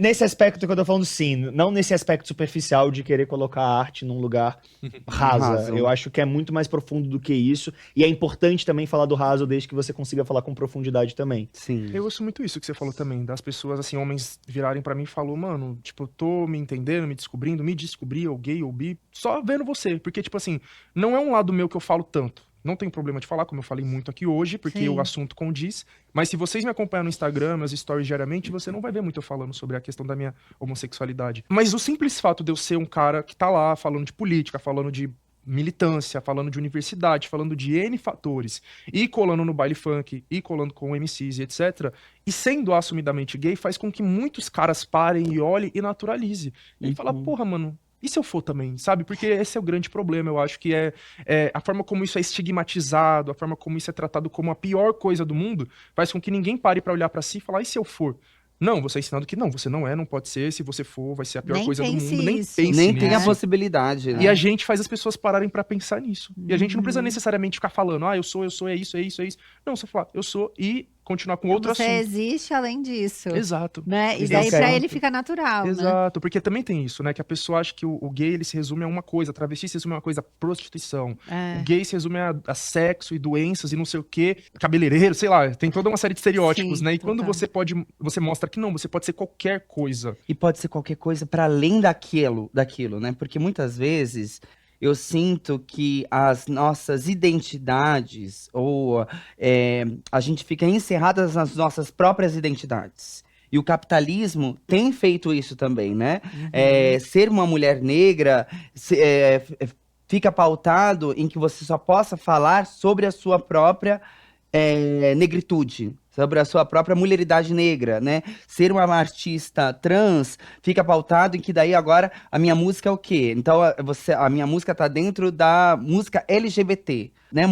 B: Nesse aspecto que eu tô falando, sim. Não nesse aspecto superficial de querer colocar a arte num lugar rasa.
D: Raso.
B: Eu acho que é muito mais profundo do que isso. E é importante também falar do raso, desde que você consiga falar com profundidade também.
D: Sim.
C: Eu ouço muito isso que você falou também, das pessoas, assim, homens virarem pra mim e falou, mano, tipo, eu tô me entendendo, me descobri, ou gay, ou bi, só vendo você. Porque, tipo assim, não é um lado meu que eu falo tanto. Não tenho problema de falar, como eu falei muito aqui hoje, porque
A: Sim.
C: o assunto condiz. Mas se vocês me acompanham no Instagram, meus stories diariamente, você não vai ver muito eu falando sobre a questão da minha homossexualidade. Mas o simples fato de eu ser um cara que tá lá falando de política, falando de militância, falando de universidade, falando de N fatores, e colando no baile funk, e colando com MCs e etc., e sendo assumidamente gay, faz com que muitos caras parem e olhem e naturalize. E fala, porra, mano, e se eu for também, sabe? Porque esse é o grande problema, eu acho que é a forma como isso é estigmatizado, a forma como isso é tratado como a pior coisa do mundo, faz com que ninguém pare pra olhar pra si e falar, e se eu for? Não, você é ensinando que não, você não pode ser, se você for, vai ser a pior
A: Nem
C: coisa do
A: pense
C: mundo, nem
A: isso.
C: pense
D: Nem tem a
C: nisso.
D: possibilidade, né?
C: E a gente faz as pessoas pararem pra pensar nisso. E a gente não precisa necessariamente ficar falando, eu sou, é isso. Não, você fala, eu sou, e continuar com outro
A: Você
C: assunto.
A: existe além disso.
C: Exato.
A: Né? E
B: Exato.
A: daí pra ele fica natural, né?
C: Exato, porque também tem isso, né? Que a pessoa acha que o gay ele se resume a uma coisa, a travesti se resume a uma coisa, a prostituição. O gay se resume a sexo e doenças e não sei o quê, cabeleireiro, sei lá, tem toda uma série de estereótipos,
A: Sim,
C: né? E quando
A: total.
C: você mostra que não, você pode ser qualquer coisa.
D: E pode ser qualquer coisa para além daquilo, né? Porque muitas vezes eu sinto que as nossas identidades ou a gente fica encerradas nas nossas próprias identidades. E o capitalismo tem feito isso também, né? Ser uma mulher negra fica pautado em que você só possa falar sobre a sua própria negritude, sobre a sua própria mulheridade negra, né? Ser uma artista trans fica pautado em que daí agora a minha música é o quê? Então a minha música tá dentro da música LGBT, né?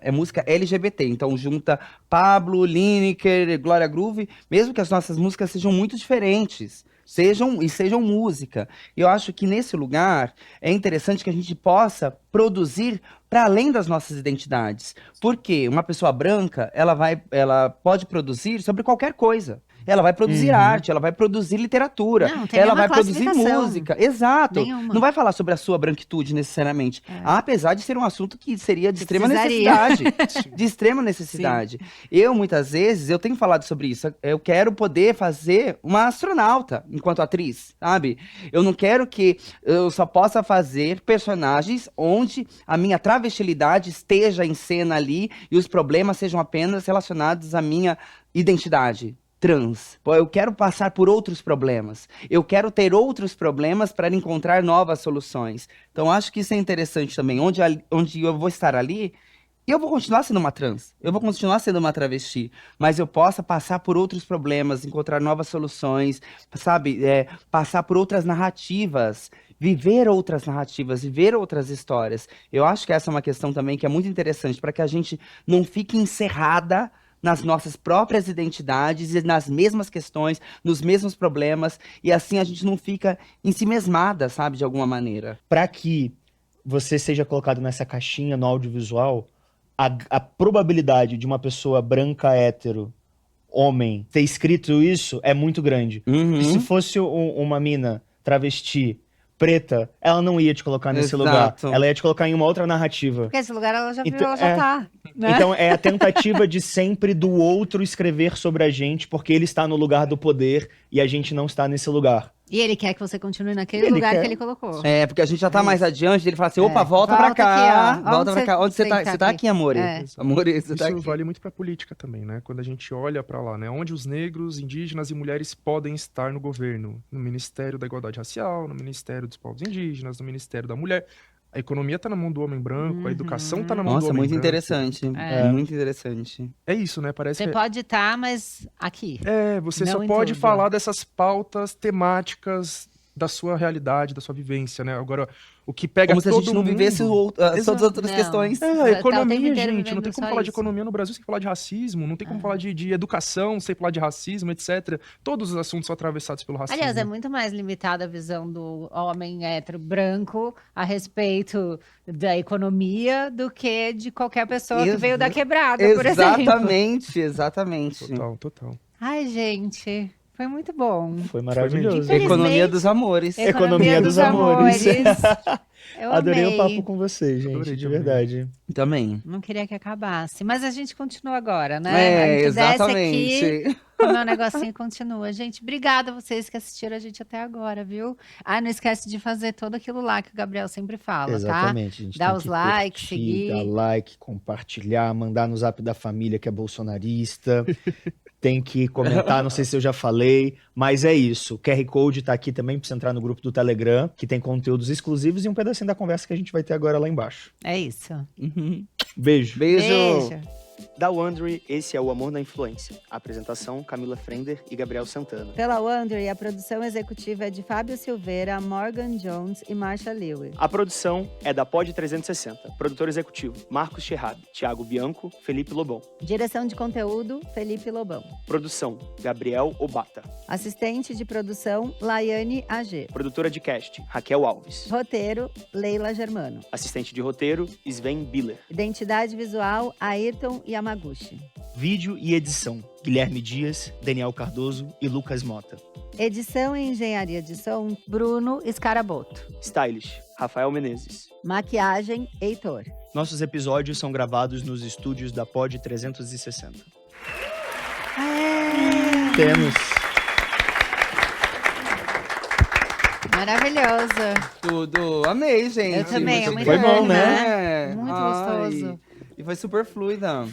D: É música LGBT. Então junta Pablo, Lineker, Glória Groove, mesmo que as nossas músicas sejam muito diferentes. Sejam música. Eu acho que nesse lugar é interessante que a gente possa produzir para além das nossas identidades. Porque uma pessoa branca, ela pode produzir sobre qualquer coisa. Ela vai produzir arte, ela vai produzir literatura,
A: Não tem
D: ela
A: nenhuma
D: vai produzir
A: classificação.
D: música. Exato.
A: Nenhuma.
D: Não vai falar sobre a sua branquitude necessariamente. Apesar de ser um assunto que seria de
A: Que
D: extrema
A: precisaria.
D: necessidade. De extrema necessidade. Muitas vezes, eu tenho falado sobre isso. Eu quero poder fazer uma astronauta enquanto atriz, sabe? Eu não quero que eu só possa fazer personagens onde a minha travestilidade esteja em cena ali e os problemas sejam apenas relacionados à minha identidade trans. Pô, eu quero passar por outros problemas. Eu quero ter outros problemas para encontrar novas soluções. Então, acho que isso é interessante também. Onde eu vou estar ali, e eu vou continuar sendo uma trans. Eu vou continuar sendo uma travesti. Mas eu possa passar por outros problemas, encontrar novas soluções, sabe? Passar por outras narrativas. Viver outras narrativas, viver outras histórias. Eu acho que essa é uma questão também que é muito interessante para que a gente não fique encerrada nas nossas próprias identidades e nas mesmas questões, nos mesmos problemas, e assim a gente não fica ensimesmada, sabe, de alguma maneira.
B: Para que você seja colocado nessa caixinha no audiovisual, a probabilidade de uma pessoa branca, hétero, homem, ter escrito isso é muito grande.
D: Uhum.
B: E se fosse uma mina travesti, preta, ela não ia te colocar nesse lugar.
D: Exato.
B: Ela ia te colocar em uma outra narrativa.
A: Porque esse lugar ela já viu,
B: Então,
A: ela já tá. Né?
B: Então é a tentativa de sempre do outro escrever sobre a gente, porque ele está no lugar do poder e a gente não está nesse lugar.
A: E ele quer que você continue naquele
B: Ele
A: lugar
B: quer.
A: que ele colocou.
D: Porque a gente já tá mais adiante, ele fala assim, opa, volta
A: volta
D: pra cá,
A: aqui, ó.
D: volta pra cá. Onde você
A: tem
D: tá?
A: que tá
D: Você tá
A: aqui.
D: aqui, amore.
A: É.
D: Amore, você tá
C: Isso
D: aqui.
C: vale muito para política também, né? Quando a gente olha para lá, né? Onde os negros, indígenas e mulheres podem estar no governo, no Ministério da Igualdade Racial, no Ministério dos Povos Indígenas, no Ministério da Mulher. A economia tá na mão do homem branco, a educação tá na mão do
D: Nossa,
C: homem
D: muito
C: branco.
D: interessante. Muito interessante.
C: É isso, né? Parece
A: Você
C: que
A: pode estar, mas aqui.
C: você
A: Não
C: só
A: em
C: pode
A: tudo.
C: falar dessas pautas temáticas da sua realidade, da sua vivência, né? Agora, o que pega
D: Como se a
C: todo
D: gente não
C: mundo...
D: vivesse todas as
C: Exato.
D: outras
A: Não.
D: questões.
A: Você tá o tempo
C: Economia,
A: inteiro
C: gente,
A: vivendo
C: não tem como
A: só
C: falar de
A: isso.
C: economia no Brasil sem falar de racismo, não tem como falar de educação sem falar de racismo, etc. Todos os assuntos são atravessados pelo racismo.
A: Aliás, é muito mais limitada a visão do homem hétero branco a respeito da economia do que de qualquer pessoa que veio da quebrada, por exemplo.
D: Exatamente.
C: Total.
A: Ai, gente, foi muito bom.
B: Foi maravilhoso.
A: Infelizmente-
D: Economia dos amores.
B: Economia dos amores.
A: Eu
B: Adorei
A: amei.
B: o papo com você, gente,
C: Adorei
B: de
C: também.
B: verdade.
D: Também.
A: Não queria que acabasse, mas a gente continua agora, né? A gente desce
D: Exatamente.
A: aqui, o meu negocinho continua. Gente, obrigada a vocês que assistiram a gente até agora, viu? Ah, não esquece de fazer tudo aquilo lá que o Gabriel sempre fala, tá?
B: Exatamente. A gente
A: Dá
B: tem
A: os
B: que
A: likes,
B: curtir,
A: seguir.
B: dar like, compartilhar, mandar no zap da família que é bolsonarista. Tem que comentar, não sei se eu já falei, mas é isso. O QR Code tá aqui também pra você entrar no grupo do Telegram, que tem conteúdos exclusivos e um pedacinho da conversa que a gente vai ter agora lá embaixo.
A: É isso.
D: Uhum.
B: Beijo.
D: Beijo.
B: Da Wondery, esse é o Amor na Influência. Apresentação, Camila Frender e Gabriel Santana.
A: Pela Wondery, a produção executiva é de Fábio Silveira, Morgan Jones e Marsha Lewis.
B: A produção é da Pod 360. Produtor executivo, Marcos Cherrab, Thiago Bianco, Felipe Lobão.
A: Direção de conteúdo, Felipe Lobão.
B: Produção, Gabriel Obata.
A: Assistente de produção, Laiane AG.
B: Produtora de casting, Raquel Alves.
A: Roteiro, Leila Germano.
B: Assistente de roteiro, Sven Biller.
A: Identidade visual, Ayrton Yamaguchi.
B: Vídeo e edição, Guilherme Dias, Daniel Cardoso e Lucas Mota.
A: Edição e engenharia de som, Bruno Scaraboto.
B: Stylish, Rafael Menezes.
A: Maquiagem, Heitor.
B: Nossos episódios são gravados nos estúdios da Pod 360. Temos.
A: Maravilhoso.
D: Tudo. Amei, gente.
A: Eu também, é
D: Muito
A: muito
B: Foi bom,
A: bom,
B: né?
A: Muito
D: Ai,
A: gostoso.
D: E foi super fluida.